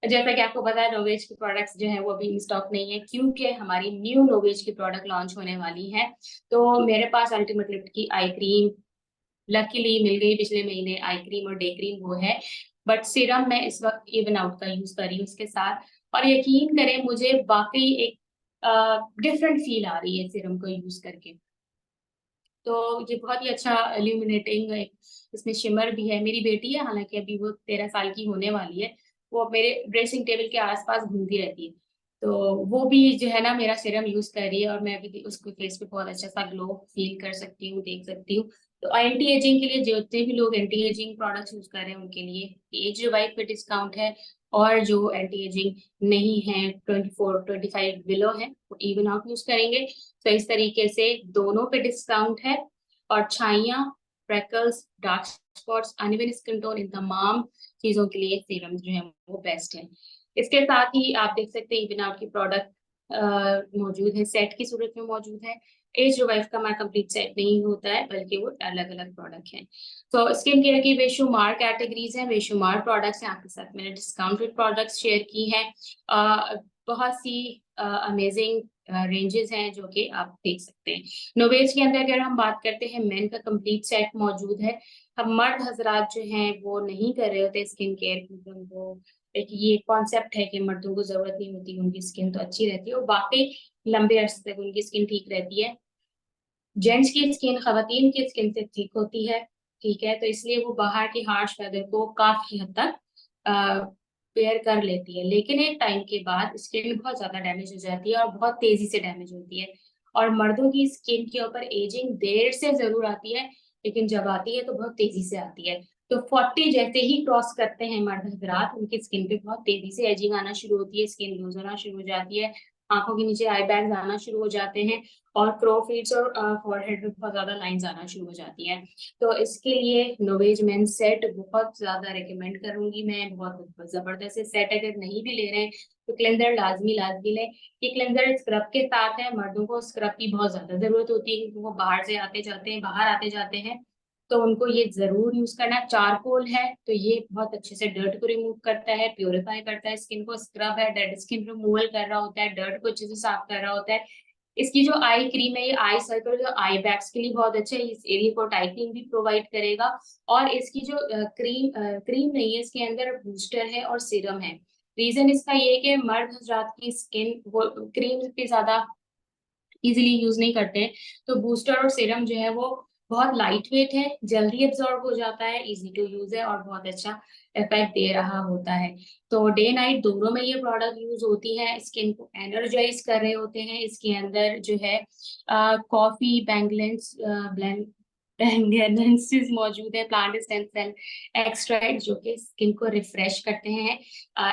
जैसा कि आपको पता है, नोवेज की प्रोडक्ट्स जो है वो अभी इन स्टॉक नहीं है, क्योंकि हमारी न्यू नोवेज की प्रोडक्ट लॉन्च होने वाली है। तो मेरे पास अल्टीमेट लिफ्ट की आई क्रीम लकीली मिल गई पिछले महीने, आई क्रीम और डे क्रीम वो है। बट सीरम मैं इस वक्त इवन आउट का यूज कर रही हूँ उसके साथ, और यकीन करें मुझे वाकई एक डिफरेंट फील आ रही है सीरम को यूज करके। तो ये बहुत ही अच्छा इल्यूमिनेटिंग, इसमें शिमर भी है। मेरी बेटी है, हालांकि अभी वो 13 साल की होने वाली है, वो मेरे ड्रेसिंग टेबल के आसपास घूमती रहती है, तो वो भी जो है ना मेरा सीरम यूज कर रही है, और मैं भी उसके फेस पे बहुत अच्छा सा ग्लो फील कर सकती हूँ, देख सकती हूँ। तो एंटी एजिंग के लिए जितने भी लोग एंटी एजिंग प्रोडक्ट्स यूज कर रहे हैं उनके लिए एज रिवाइव पे डिस्काउंट है, और जो एंटी एजिंग नहीं है 24-25 बिलो है वो इवन आउट यूज करेंगे। तो इस तरीके से दोनों पे डिस्काउंट है। और छाइयाँ, freckles, dark spots, uneven skin tone, इन तमाम चीजों के लिए सीरम जो है वो बेस्ट है। इसके साथ ही आप देख सकते हैं इवन आउट की प्रोडक्ट मौजूद है, सेट की सूरत में मौजूद है। एज रिवाइव का हमारा कंप्लीट सेट नहीं होता है, बल्कि वो अलग अलग प्रोडक्ट हैं। तो स्किन केयर की बेशुमार कैटेगरीज हैं, बेशुमार प्रोडक्ट्स हैं, आपके साथ मैंने डिस्काउंटेड प्रोडक्ट्स शेयर की हैं। बहुत सी अमेजिंग रेंजेस हैं जो कि आप देख सकते हैं। नोवेज के अंदर अगर हम बात करते हैं, मेन का कंप्लीट सेट मौजूद है। हम मर्द हजरात जो हैं वो नहीं कर रहे होते स्किन केयर, क्योंकि उनको एक ये कॉन्सेप्ट है कि मर्दों को जरूरत नहीं होती, उनकी स्किन तो अच्छी रहती है और वाकई लंबे अरसे तक उनकी स्किन ठीक रहती है। जेंट्स की स्किन खवातीन की स्किन से ठीक होती है, ठीक है, तो इसलिए वो बाहर की हार्श वेदर को काफी हद तक बेयर कर लेती है। लेकिन एक टाइम के बाद स्किन बहुत ज्यादा डैमेज हो जाती है और बहुत तेजी से डैमेज होती है। और मर्दों की स्किन के ऊपर एजिंग देर से जरूर आती है, लेकिन जब आती है तो बहुत तेजी से आती है। तो 40 जैसे ही क्रॉस करते हैं मर्द हजरात, उनकी स्किन पे बहुत तेजी से एजिंग आना शुरू होती है, स्किन लूज होना शुरू हो जाती है, आंखों के नीचे आई बैग्स आना शुरू हो जाते हैं, और क्रोफिट्स और फॉरहेड में बहुत ज्यादा लाइंस आना शुरू हो जाती हैं। तो इसके लिए नोवेज मेन सेट बहुत ज्यादा रिकमेंड करूंगी मैं, बहुत जबरदस्त है सेट। अगर नहीं भी ले रहे हैं तो क्लेंजर लाजमी लाजमी लें। ये क्लेंजर स्क्रब के साथ है, मर्दों को स्क्रब की बहुत ज्यादा जरूरत होती है क्योंकि वो बाहर से आते जाते हैं, बाहर आते जाते हैं, तो उनको ये जरूर यूज करना है। चारकोल है तो ये बहुत अच्छे से डर्ट को रिमूव करता है, प्योरीफाई करता है स्किन को। स्क्रब है, डेड स्किन रिमूवल कर रहा होता है, डर्ट को अच्छे से साफ कर रहा होता है। इसकी जो आई क्रीम है, ये आई सर्कल जो आई बैग्स के लिए बहुत अच्छा है, इस एरिया को टाइटनिंग भी प्रोवाइड करेगा। और इसकी जो क्रीम नहीं है, इसके अंदर बूस्टर है और सीरम है। रीजन इसका ये है कि मर्द हजरात की स्किन वो क्रीम पे ज्यादा इजीली यूज नहीं करते हैं, तो बूस्टर और सीरम जो है वो बहुत लाइट वेट है, जल्दी एब्जॉर्ब हो जाता है, इजी टू यूज है और बहुत अच्छा इफेक्ट दे रहा होता है। तो डे नाइट दोनों में ये प्रोडक्ट यूज होती है, स्किन को एनर्जाइज कर रहे होते हैं। इसके अंदर जो है कॉफी बैंगलेंस ब्लेंड बैंगलेंसिस मौजूद है, प्लांट स्टेम सेल एक्सट्रैक्ट जो कि स्किन को रिफ्रेश करते हैं।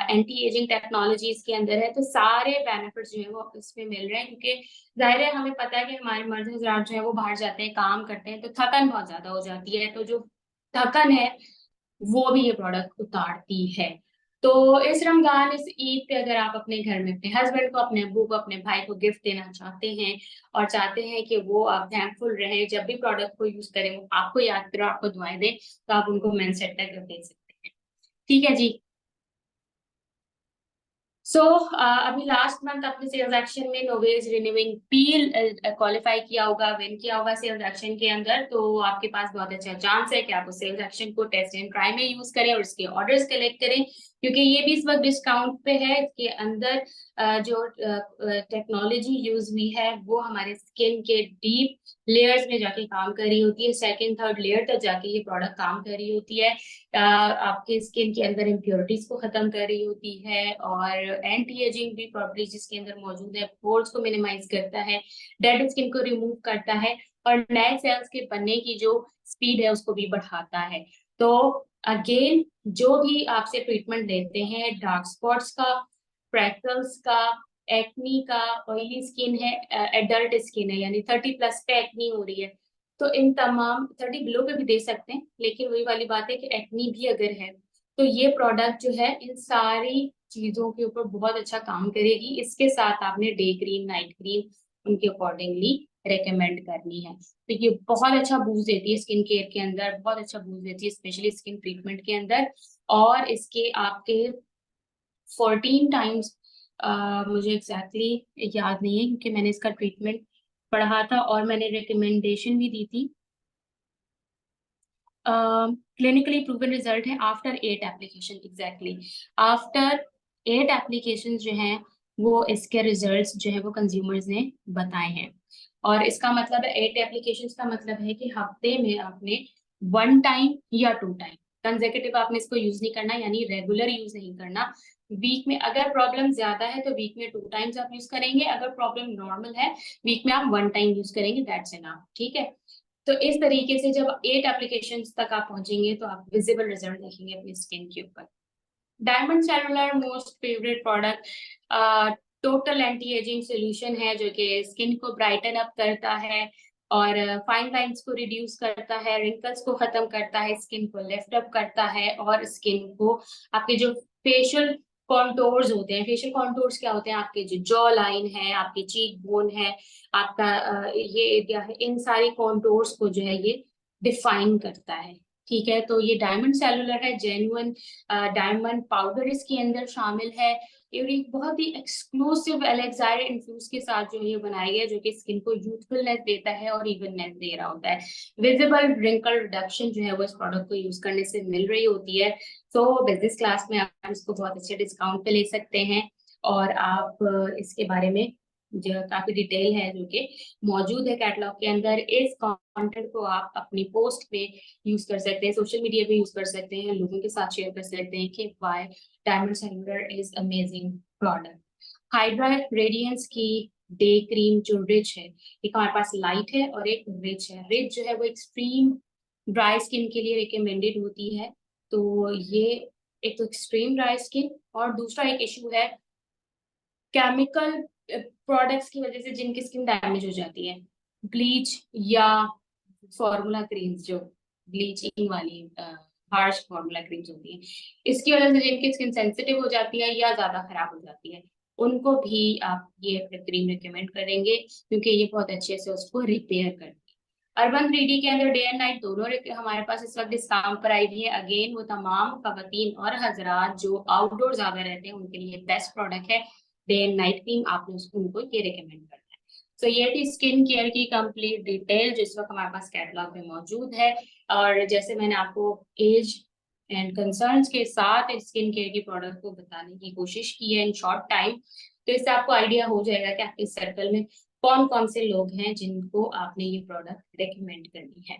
एंटी एजिंग टेक्नोलॉजी इसके अंदर है। तो सारे बेनिफिट्स जो है वो इसमें मिल रहे हैं, क्योंकि जाहिर है हमें पता है कि हमारे मर्द हजरात जो है वो बाहर जाते हैं, काम करते हैं, तो थकन बहुत ज्यादा हो जाती है। तो जो थकन है वो भी ये प्रोडक्ट उतारती है। तो इस रमजान, इस ईद पे अगर आप अपने घर में अपने हस्बैंड को, अपने अब्बू को, अपने भाई को गिफ्ट देना चाहते हैं और चाहते हैं कि वो आप थैंकफुल रहें, जब भी प्रोडक्ट को यूज करें वो आपको याद करें, आपको दुआएं दें, तो आप उनको मेन सेट का गिफ्ट दे सकते हैं। ठीक है जी। सो अभी लास्ट मंथ अपने सेल्स एक्शन में नोवेज रिन्यूइंग पील क्वालिफाई किया होगा, विन किया होगा सेल्स एक्शन के अंदर। तो आपके पास बहुत अच्छा चांस है कि आप उस सेल्स एक्शन को टेस्ट एंड ट्राई में यूज करें और उसके ऑर्डर्स कलेक्ट करें, क्योंकि ये भी इस वक्त डिस्काउंट पे है। इसके अंदर जो टेक्नोलॉजी यूज हुई है वो हमारे स्किन के डीप लेयर्स में जाके काम कर रही होती है, सेकेंड थर्ड लेयर तक जाके ये प्रोडक्ट काम कर रही होती है। आपके स्किन के अंदर इम्प्योरिटीज को खत्म कर रही होती है और एंटी एजिंग भी प्रॉपर्टीज इसके अंदर मौजूद है, पोर्स को मिनिमाइज करता है, डेड स्किन को रिमूव करता है और नए सेल्स के बनने की जो स्पीड है उसको भी बढ़ाता है। तो अगेन, जो भी आपसे ट्रीटमेंट लेते हैं, डार्क स्पॉट्स का, फ्रैकल्स का, एक्नी का, ऑयली स्किन है, एडल्ट स्किन है यानी 30+ पे एक्नी हो रही है, तो इन तमाम 30 बिलो पे भी दे सकते हैं, लेकिन वही वाली बात है कि एक्नी भी अगर है तो ये प्रोडक्ट जो है इन सारी चीजों के ऊपर बहुत अच्छा काम करेगी। इसके साथ आपने डे क्रीम, नाइट क्रीम उनके अकॉर्डिंगली रेकमेंड करनी है। तो ये बहुत अच्छा बूस्ट देती है स्किन केयर के अंदर, बहुत अच्छा बूस्ट देती है स्पेशली स्किन ट्रीटमेंट के अंदर। और इसके आपके 14 टाइम्स, मुझे एग्जैक्टली याद नहीं है क्योंकि मैंने इसका ट्रीटमेंट पढ़ा था और मैंने रिकमेंडेशन भी दी थी। क्लिनिकली प्रूवन रिजल्ट है after 8 application, exactly after 8 application जो हैं वो इसके रिजल्ट्स जो है वो कंज्यूमर्स ने बताए हैं। और इसका मतलब है 8 एप्लीकेशन का मतलब है कि हफ्ते में आपने 1 टाइम या 2 टाइम कंजेकेटिव आपने इसको यूज नहीं करना, यानी रेगुलर यूज नहीं करना। वीक में अगर प्रॉब्लम ज्यादा है तो वीक में 2 टाइम्स आप यूज करेंगे, अगर प्रॉब्लम नॉर्मल है वीक में आप 1 टाइम यूज करेंगे, दैट्स इनफ। ठीक है। तो इस तरीके से जब 8 एप्लीकेशंस तक आप पहुंचेंगे तो आप विजिबल रिजल्ट देखेंगे अपनी स्किन के ऊपर। Diamond cellular most favourite product total anti ageing solution है, जो कि स्किन को ब्राइटन अप करता है और फाइन लाइंस को रिड्यूस करता है, रिंकल्स को खत्म करता है, स्किन को लिफ्ट अप करता है और स्किन को आपके जो फेशियल कॉन्टोर्स होते हैं, फेशियल कॉन्टोर्स क्या होते हैं, आपके जो जॉ लाइन है, आपकी चीक बोन है, आपका ये एरिया है, इन सारी कॉन्टोर्स को जो है ये डिफाइन करता है। ठीक है। तो ये डायमंड सेलुलर है, जेन्युइन डायमंड पाउडर इसके अंदर शामिल है और एक बहुत ही एक्सक्लूसिव एलेक्साइड इन्फ्यूज के साथ जो ये बनाया गया है, जो कि स्किन को यूथफुलनेस देता है और इवननेस दे रहा होता है। विजिबल रिंकल रिडक्शन जो है वो इस प्रोडक्ट को यूज करने से मिल रही होती है। तो बिजनेस क्लास में आप इसको बहुत अच्छे डिस्काउंट पे ले सकते हैं और आप इसके बारे में जो काफी डिटेल है जो कि मौजूद है कैटलॉग के अंदर, इस कंटेंट को आप अपनी पोस्ट पे यूज कर सकते हैं, सोशल मीडिया पे यूज कर सकते हैं, लोगों के साथ शेयर कर सकते हैं कि why Diamond Cellular is amazing product. Hydra Radiance की डे क्रीम जो रिच है, एक हमारे पास लाइट है और एक रिच है। रिच जो है वो एक्सट्रीम ड्राई स्किन के लिए रिकमेंडेड होती है। तो ये एक तो एक्सट्रीम ड्राई स्किन और दूसरा एक इशू है केमिकल प्रोडक्ट्स की वजह से जिनकी स्किन डैमेज हो जाती है, ब्लीच या फॉर्मूला क्रीम्स, जो ब्लीचिंग वाली हार्श फॉर्मूला क्रीम्स होती हैं, इसकी वजह से जिनकी स्किन सेंसिटिव हो जाती है या ज्यादा खराब हो जाती है, उनको भी आप ये क्रीम रिकमेंड करेंगे क्योंकि ये बहुत अच्छे से उसको रिपेयर करती है। अर्बन 3D के अंदर डे एंड नाइट दोनों हमारे पास इस वक्त डिस्काउंट पर आई हुई है। अगेन वो तमाम खवातीन और हजरात जो आउटडोर ज्यादा रहते हैं उनके लिए बेस्ट प्रोडक्ट है डे एंड नाइट क्रीम, आपने उनको ये रिकमेंड करना है। तो ये थी स्किन केयर की कंप्लीट डिटेल जो इस वक्त हमारे पास कैटलॉग में मौजूद है। और जैसे मैंने आपको एज एंड कंसर्न्स के साथ स्किन केयर की प्रोडक्ट को बताने की कोशिश की है इन शॉर्ट टाइम, तो इससे आपको आइडिया हो जाएगा कि आपके सर्कल में कौन कौन से लोग हैं जिनको आपने ये प्रोडक्ट रेकमेंड करनी है।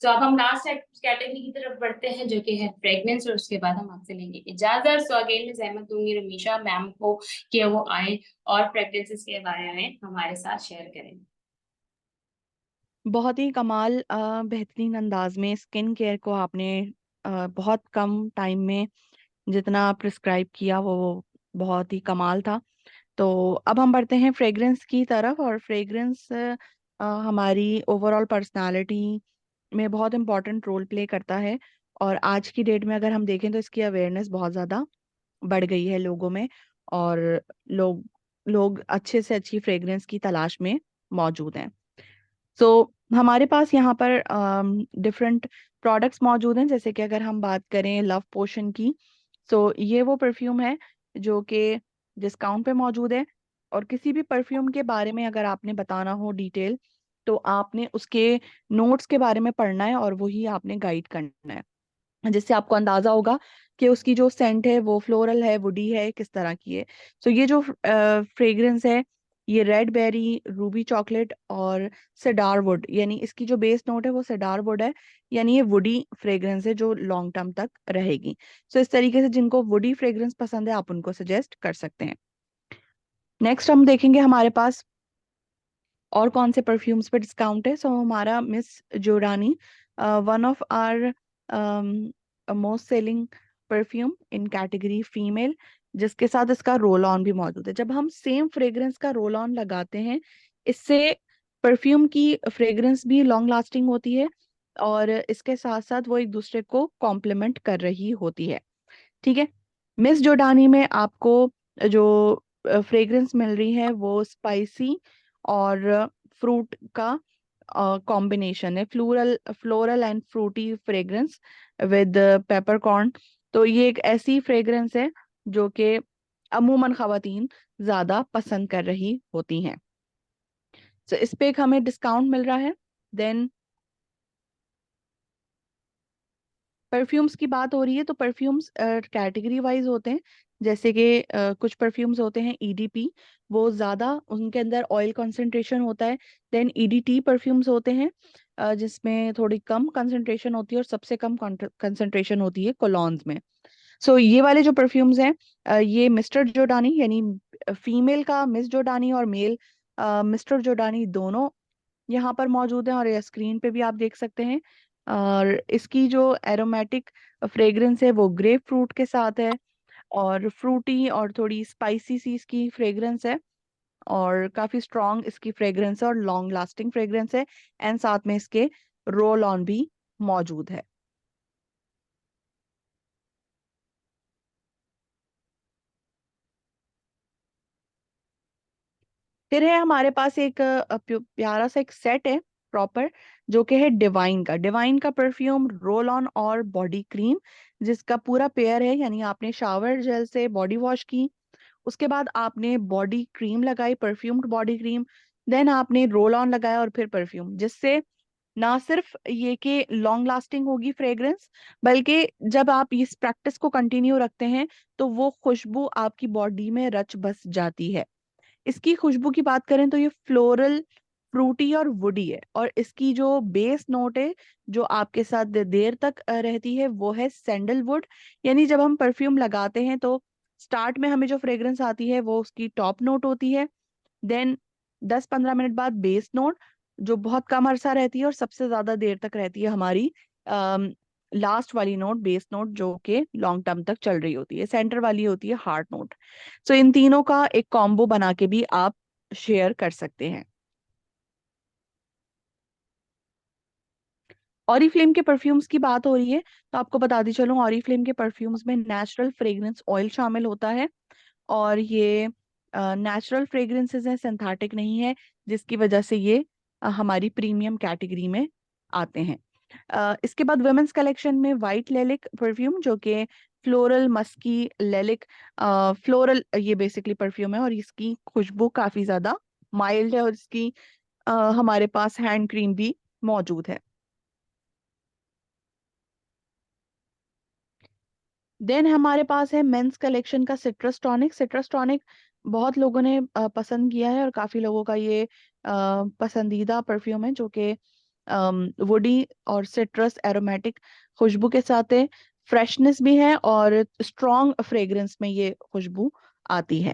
तो अब हम लास्ट कैटेगरी की तरफ बढ़ते हैं, जो कि है फ्रेग्रेंस, और उसके बाद हम आपसे लेंगे इजाजत। सो अगेन मैं जहमत दूंगी रमीशा मैम को कि वो आए और फ्रेग्रेंसेस के बारे में हमारे साथ शेयर करें। बहुत ही कमाल बेहतरीन अंदाज में स्किन केयर को आपने बहुत कम टाइम में जितना प्रिस्क्राइब किया वो बहुत ही कमाल था। तो अब हम बढ़ते हैं फ्रेग्रेंस की तरफ, और फ्रेग्रेंस हमारी ओवरऑल पर्सनालिटी में बहुत इंपॉर्टेंट रोल प्ले करता है। और आज की डेट में अगर हम देखें तो इसकी अवेयरनेस बहुत ज़्यादा बढ़ गई है लोगों में, और लोग लोग अच्छे से अच्छी फ्रेग्रेंस की तलाश में मौजूद हैं। सो हमारे पास यहाँ पर डिफरेंट प्रोडक्ट्स मौजूद हैं, जैसे कि अगर हम बात करें लव पोशन की, सो ये वो परफ्यूम है जो कि डिस्काउंट पे मौजूद है। और किसी भी परफ्यूम के बारे में अगर आपने बताना हो डिटेल, तो आपने उसके नोट्स के बारे में पढ़ना है और वही आपने गाइड करना है, जिससे आपको अंदाजा होगा कि उसकी जो सेंट है वो फ्लोरल है, वुडी है, किस तरह की है। सो ये जो फ्रेग्रेंस है, ये रेड बेरी, रूबी चॉकलेट और सेडार वुड, यानी इसकी जो बेस नोट है वो सेडार वुड है, यानी ये वुडी फ्रेग्रेंस है जो लॉन्ग टर्म तक रहेगी। सो इस तरीके से जिनको वुडी फ्रेग्रेंस पसंद है आप उनको सजेस्ट कर सकते हैं। नेक्स्ट हम देखेंगे हमारे पास और कौन से परफ्यूम्स पे डिस्काउंट है। सो हमारा miss Zorani, one of our most selling perfume in category female, जिसके साथ इसका रोल ऑन भी मौजूद है। जब हम सेम फ्रेग्रेंस का रोल ऑन लगाते हैं, इससे परफ्यूम की फ्रेग्रेंस भी लॉन्ग लास्टिंग होती है, और इसके साथ साथ वो एक दूसरे को कॉम्प्लीमेंट कर रही होती है। ठीक है। मिस जोडानी में आपको जो फ्रेग्रेंस मिल रही है वो स्पाइसी और फ्रूट का कॉम्बिनेशन है, floral floral and fruity fragrance with peppercorn. तो ये एक ऐसी फ्रेग्रेंस है जो कि अमूमन खवातीन ज्यादा पसंद कर रही होती हैं। तो इस पे एक हमें डिस्काउंट मिल रहा है। देन परफ्यूम्स की बात हो रही है, तो परफ्यूम्स कैटेगरी वाइज होते हैं, जैसे कि कुछ परफ्यूम्स होते हैं ईडीपी, वो ज़्यादा उनके अंदर ऑयल कंसंट्रेशन होता है। देन ईडीटी परफ्यूम्स होते हैं जिसमें थोड़ी कम कंसंट्रेशन होती है, और सबसे कम कंसंट्रेशन होती है कोलॉन्स में। सो ये वाले जो परफ्यूम्स हैं, ये मिस्टर जोडानी यानी फीमेल का मिस जोडानी और मेल मिस्टर जोडानी दोनों यहाँ पर मौजूद है, और ये स्क्रीन पे भी आप देख सकते हैं। और इसकी जो एरोमेटिक फ्रेग्रेंस है वो ग्रेप फ्रूट के साथ है, और फ्रूटी और थोड़ी स्पाइसी सी इसकी फ्रेग्रेंस है, और काफी स्ट्रॉन्ग इसकी फ्रेग्रेंस है और लॉन्ग लास्टिंग फ्रेग्रेंस है। एंड साथ में इसके रोल ऑन भी मौजूद है। फिर है हमारे पास एक प्यारा सा एक सेट है प्रॉपर, जो कि है डिवाइन का। डिवाइन का परफ्यूम रोल ऑन और बॉडी क्रीम, जिसका पूरा पेयर है, यानी आपने शावर जेल से बॉडी वॉश की, उसके बाद आपने बॉडी क्रीम लगाई, परफ्यूम्ड बॉडी क्रीम, देन आपने रोल ऑन लगाया और फिर परफ्यूम, जिससे ना सिर्फ ये कि लॉन्ग लास्टिंग होगी फ्रेग्रेंस, बल्कि जब आप इस प्रैक्टिस को कंटिन्यू रखते हैं तो वो खुशबू आपकी बॉडी में रच बस जाती है। इसकी खुशबू की बात करें तो ये फ्लोरल, फ्रूटी और वुडी है, और इसकी जो बेस नोट है जो आपके साथ देर तक रहती है वो है सैंडलवुड। यानी जब हम परफ्यूम लगाते हैं तो स्टार्ट में हमें जो फ्रेग्रेंस आती है वो उसकी टॉप नोट होती है। देन 10-15 मिनट बाद बेस नोट, जो बहुत कम अरसा रहती है और सबसे ज्यादा देर तक रहती है हमारी लास्ट वाली नोट, बेस नोट, जो कि लॉन्ग टर्म तक चल रही होती है। सेंटर वाली होती है हार्ट नोट। सो इन तीनों का एक कॉम्बो बना के भी आप शेयर कर सकते हैं। ऑरिफ्लेम के परफ्यूम्स की बात हो रही है, तो आपको बताती चलूं, ऑरिफ्लेम के परफ्यूम्स में नेचुरल फ्रेग्रेंस ऑयल शामिल होता है, और ये नेचुरल फ्रेग्रेंसेस हैं, सिंथेटिक नहीं है, जिसकी वजह से ये हमारी प्रीमियम कैटेगरी में आते हैं। इसके बाद वुमेन्स कलेक्शन में वाइट लेलिक परफ्यूम, जो कि फ्लोरल मस्की लेलिक फ्लोरल, ये बेसिकली परफ्यूम है, और इसकी खुशबू काफी ज्यादा माइल्ड है, और इसकी हमारे पास हैंड क्रीम भी मौजूद है। देन हमारे पास है मेंस कलेक्शन का सिट्रस टॉनिक। सिट्रस टॉनिक बहुत लोगों ने पसंद किया है, और काफी लोगों का ये पसंदीदा परफ्यूम है, जो कि वुडी और सिट्रस एरोमेटिक खुशबू के साथ है, फ्रेशनेस भी है और स्ट्रॉन्ग फ्रेग्रेंस में ये खुशबू आती है।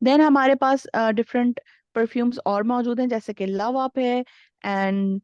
देन हमारे पास डिफरेंट परफ्यूम्स और मौजूद हैं, जैसे कि लव अप है, एंड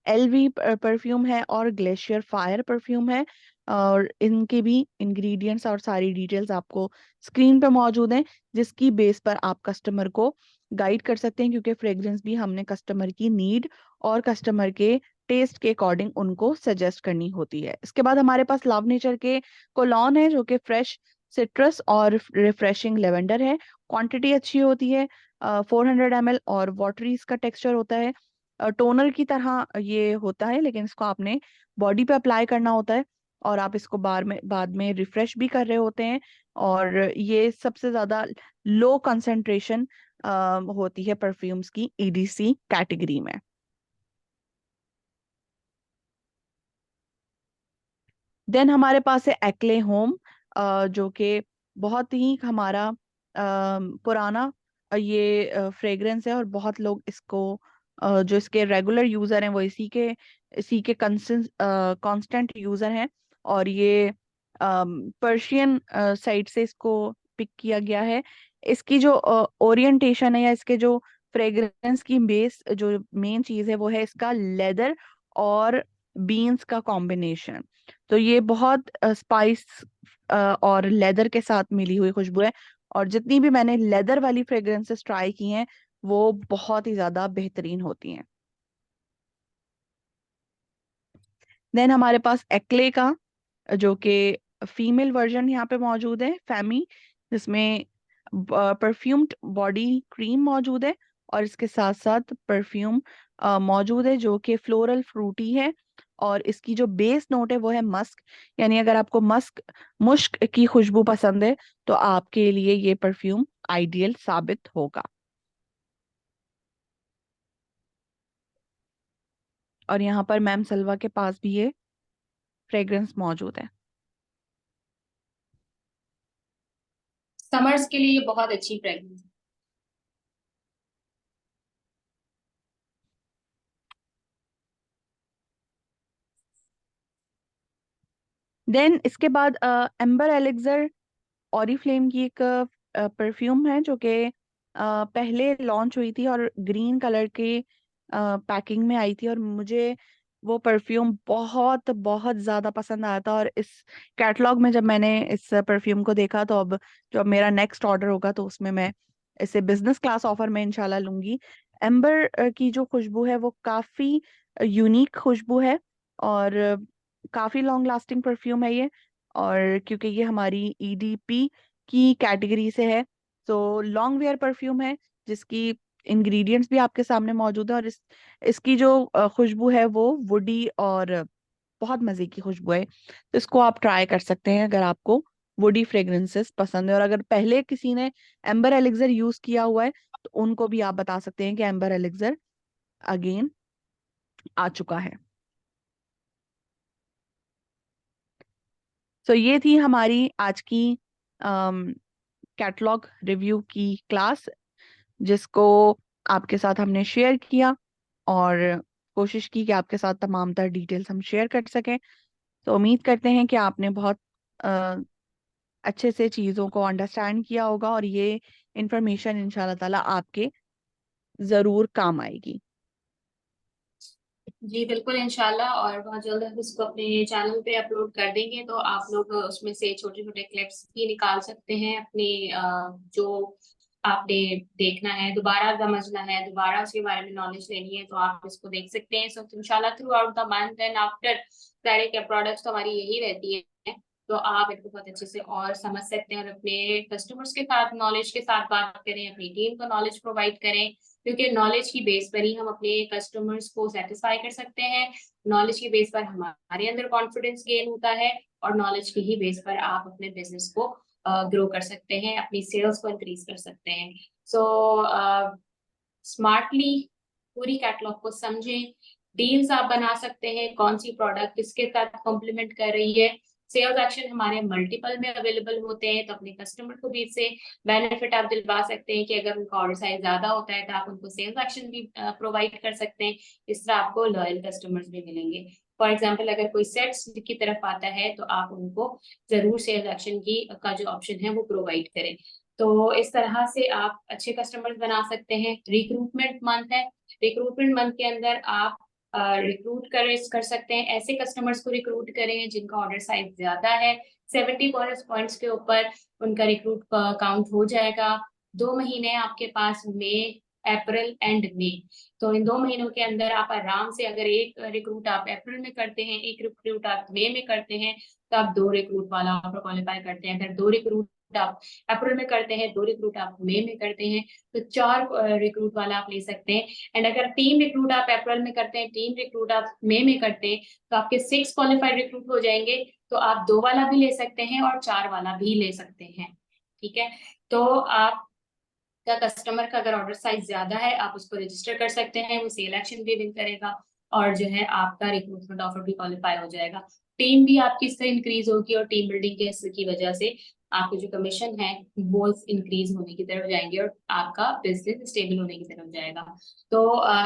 एलवी परफ्यूम है, और ग्लेशियर फायर परफ्यूम है। और इनके भी इंग्रेडिएंट्स और सारी डिटेल्स आपको स्क्रीन पे मौजूद हैं, जिसकी बेस पर आप कस्टमर को गाइड कर सकते हैं, क्योंकि फ्रेग्रेंस भी हमने कस्टमर की नीड और कस्टमर के टेस्ट के अकॉर्डिंग उनको सजेस्ट करनी होती है। इसके बाद हमारे पास लव नेचर के कोलॉन है, जो कि फ्रेश सिट्रस और रिफ्रेशिंग लेवेंडर है। क्वांटिटी अच्छी होती है, 400 ml, और वाटरी इसका टेक्सचर होता है। टोनर की तरह ये होता है, लेकिन इसको आपने बॉडी पे अप्लाई करना होता है, और आप इसको बाद में रिफ्रेश भी कर रहे होते हैं। और ये सबसे ज्यादा लो कंसंट्रेशन होती है परफ्यूम्स की ईडीसी कैटेगरी में। देन हमारे पास है एक्ले होम, जो कि बहुत ही हमारा पुराना ये फ्रेग्रेंस है, और बहुत लोग इसको जो इसके रेगुलर यूजर हैं वो इसी के कांस्टेंट यूजर हैं। और ये पर्शियन साइड से इसको पिक किया गया है। इसकी जो ओरिएंटेशन है, या इसके जो फ्रेग्रेंस की बेस जो मेन चीज है, वो है इसका लेदर और बीन्स का कॉम्बिनेशन। तो ये बहुत स्पाइस और लेदर के साथ मिली हुई खुशबू है, और जितनी भी मैंने लेदर वाली फ्रेग्रेंसेस ट्राई की हैं वो बहुत ही ज्यादा बेहतरीन होती हैं। देन हमारे पास एक्ले का जो कि फीमेल वर्जन यहाँ पे मौजूद है, फैमी, जिसमें परफ्यूम्ड बॉडी क्रीम मौजूद है, और इसके साथ साथ परफ्यूम मौजूद है जो कि फ्लोरल फ्रूटी है। और इसकी जो बेस नोट है वो है मस्क, यानी अगर आपको मुश्क की खुशबू पसंद है तो आपके लिए ये परफ्यूम आइडियल साबित होगा। और यहाँ पर मैम सलवा के पास भी ये फ्रेग्रेंस मौजूद है। समर्स के लिए ये बहुत अच्छी फ्रेग्रेंस है। देन इसके बाद एम्बर एलेक्सर ऑरिफ्लेम की एक परफ्यूम है, जो कि पहले लॉन्च हुई थी और ग्रीन कलर के पैकिंग में आई थी, और मुझे वो परफ्यूम बहुत बहुत ज्यादा पसंद आया था। और इस कैटलॉग में जब मैंने इस परफ्यूम को देखा, तो अब जो मेरा नेक्स्ट ऑर्डर होगा तो उसमें मैं इसे बिजनेस क्लास ऑफर में इंशाल्लाह लूंगी। एम्बर की जो खुशबू है वो काफी यूनिक खुशबू है, और काफी लॉन्ग लास्टिंग परफ्यूम है ये। और क्योंकि ये हमारी ईडीपी की कैटेगरी से है, तो लॉन्ग वेयर परफ्यूम है, जिसकी इंग्रेडिएंट्स भी आपके सामने मौजूद है। और इसकी जो खुशबू है वो वुडी और बहुत मजे की खुशबू है, तो इसको आप ट्राई कर सकते हैं अगर आपको वुडी फ्रेग्रेंसेस पसंद है। और अगर पहले किसी ने एम्बर एलिक्सर यूज किया हुआ है तो उनको भी आप बता सकते हैं कि एम्बर एलिक्सर अगेन आ चुका है। तो ये थी हमारी आज की कैटलॉग रिव्यू की क्लास, जिसको आपके साथ हमने शेयर किया, और कोशिश की कि आपके साथ तमाम तर डिटेल्स हम शेयर कर सकें। तो उम्मीद करते हैं कि आपने बहुत अ, अच्छे से चीज़ों को अंडरस्टैंड किया होगा, और ये इंफॉर्मेशन इंशाल्लाह ताला आपके ज़रूर काम आएगी। जी बिल्कुल इंशाल्लाह, और बहुत जल्द हम इसको अपने चैनल पे अपलोड कर देंगे, तो आप लोग उसमें से छोटे छोटे क्लिप्स भी निकाल सकते हैं अपने जो आपने देखना है, दोबारा समझना है, दोबारा उसके बारे में नॉलेज लेनी है, तो आप इसको देख सकते हैं। सो इंशाल्लाह through out the month and after सारे क्या प्रोडक्ट्स तो हमारी यही रहती है, तो आप इनको बहुत अच्छे से और समझ सकते हैं, और अपने कस्टमर्स के साथ नॉलेज के साथ बात करें, अपनी टीम को नॉलेज प्रोवाइड करें, क्योंकि नॉलेज की बेस पर ही हम अपने कस्टमर्स को सेटिस्फाई कर सकते हैं। नॉलेज की बेस पर हमारे अंदर कॉन्फिडेंस गेन होता है, और नॉलेज की ही बेस पर आप अपने बिजनेस को ग्रो कर सकते हैं, अपनी सेल्स को इंक्रीज कर सकते हैं। सो स्मार्टली पूरी कैटलॉग को समझें, डील्स आप बना सकते हैं, कौन सी प्रोडक्ट किसके साथ कॉम्प्लीमेंट कर रही है, सेल्स एक्शन हमारे मल्टीपल में अवेलेबल होते हैं, तो अपने कस्टमर को भी इससे बेनिफिट आप दिलवा सकते हैं कि अगर उनका ऑर्डर साइज ज्यादा होता है तो आप उनको सेल्स एक्शन भी प्रोवाइड कर सकते हैं। इस तरह आपको लॉयल कस्टमर्स भी मिलेंगे। फॉर एग्जाम्पल अगर कोई सेट्स की तरफ आता है तो आप उनको जरूर सेल्स एक्शन की का जो ऑप्शन है वो प्रोवाइड करें। तो इस तरह से आप अच्छे कस्टमर्स बना सकते हैं। रिक्रूटमेंट मंथ है, रिक्रूटमेंट मंथ के अंदर आप रिक्रूट कर सकते हैं, ऐसे कस्टमर्स को रिक्रूट करें जिनका ऑर्डर साइज ज्यादा है। 70 बोनस पॉइंट्स के ऊपर उनका रिक्रूट काउंट हो जाएगा। 2 महीने आपके पास, मई, अप्रैल एंड मई। तो इन 2 महीनों के अंदर आप आराम से, अगर एक रिक्रूट आप अप्रैल में करते हैं, एक रिक्रूट आप मई में करते हैं, तो आप 2 रिक्रूट वाला ऑफर क्वालिफाई करते हैं। अगर 2 रिक्रूट आप अप्रैल में करते हैं, 2 रिक्रूट आप मई में करते हैं, तो 4 रिक्रूट वाला आप ले सकते हैं। एंड अगर टीम रिक्रूट आप अप्रैल में करते हैं, टीम रिक्रूट आप मई में करते हैं, तो आपके 6 क्वालिफाइड रिक्रूट हो जाएंगे। तो आप 2 वाला भी ले सकते हैं और 4 वाला भी ले सकते हैं। ठीक है, तो आप का कस्टमर का अगर ऑर्डर साइज ज्यादा है आप उसको रजिस्टर कर सकते हैं, वो सेल एक्शन भी विन करेगा और जो है आपका रिक्रूटमेंट ऑफर भी क्वालिफाई हो जाएगा। टीम भी आपकी इससे इंक्रीज होगी और टीम बिल्डिंग के की वजह से आपके जो कमीशन है वो इंक्रीज होने की तरफ जाएंगे और आपका बिजनेस स्टेबल होने की तरफ जाएगा। तो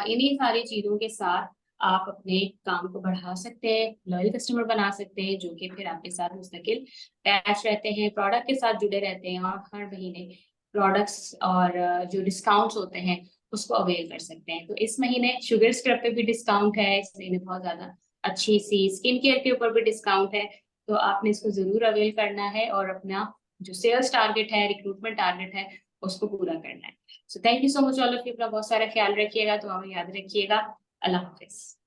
इन्हीं सारी चीजों के साथ आप अपने काम को बढ़ा सकते हैं, लॉयल कस्टमर बना सकते हैं जो कि फिर आपके साथ मुस्तकिल अटैच रहते हैं, प्रोडक्ट के साथ जुड़े रहते हैं और हर महीने प्रोडक्ट्स और जो डिस्काउंट्स होते हैं उसको अवेल कर सकते हैं। तो इस महीने शुगर स्क्रब पे भी डिस्काउंट है, इस महीने बहुत ज्यादा अच्छी सी स्किन केयर के ऊपर भी डिस्काउंट है। तो आपने इसको जरूर अवेल करना है और अपना जो सेल्स टारगेट है, रिक्रूटमेंट टारगेट है, उसको पूरा करना है। So thank you so much all of you. अपना बहुत सारा ख्याल रखिएगा, तो हमें याद रखिएगा। अल्लाह हाफिज।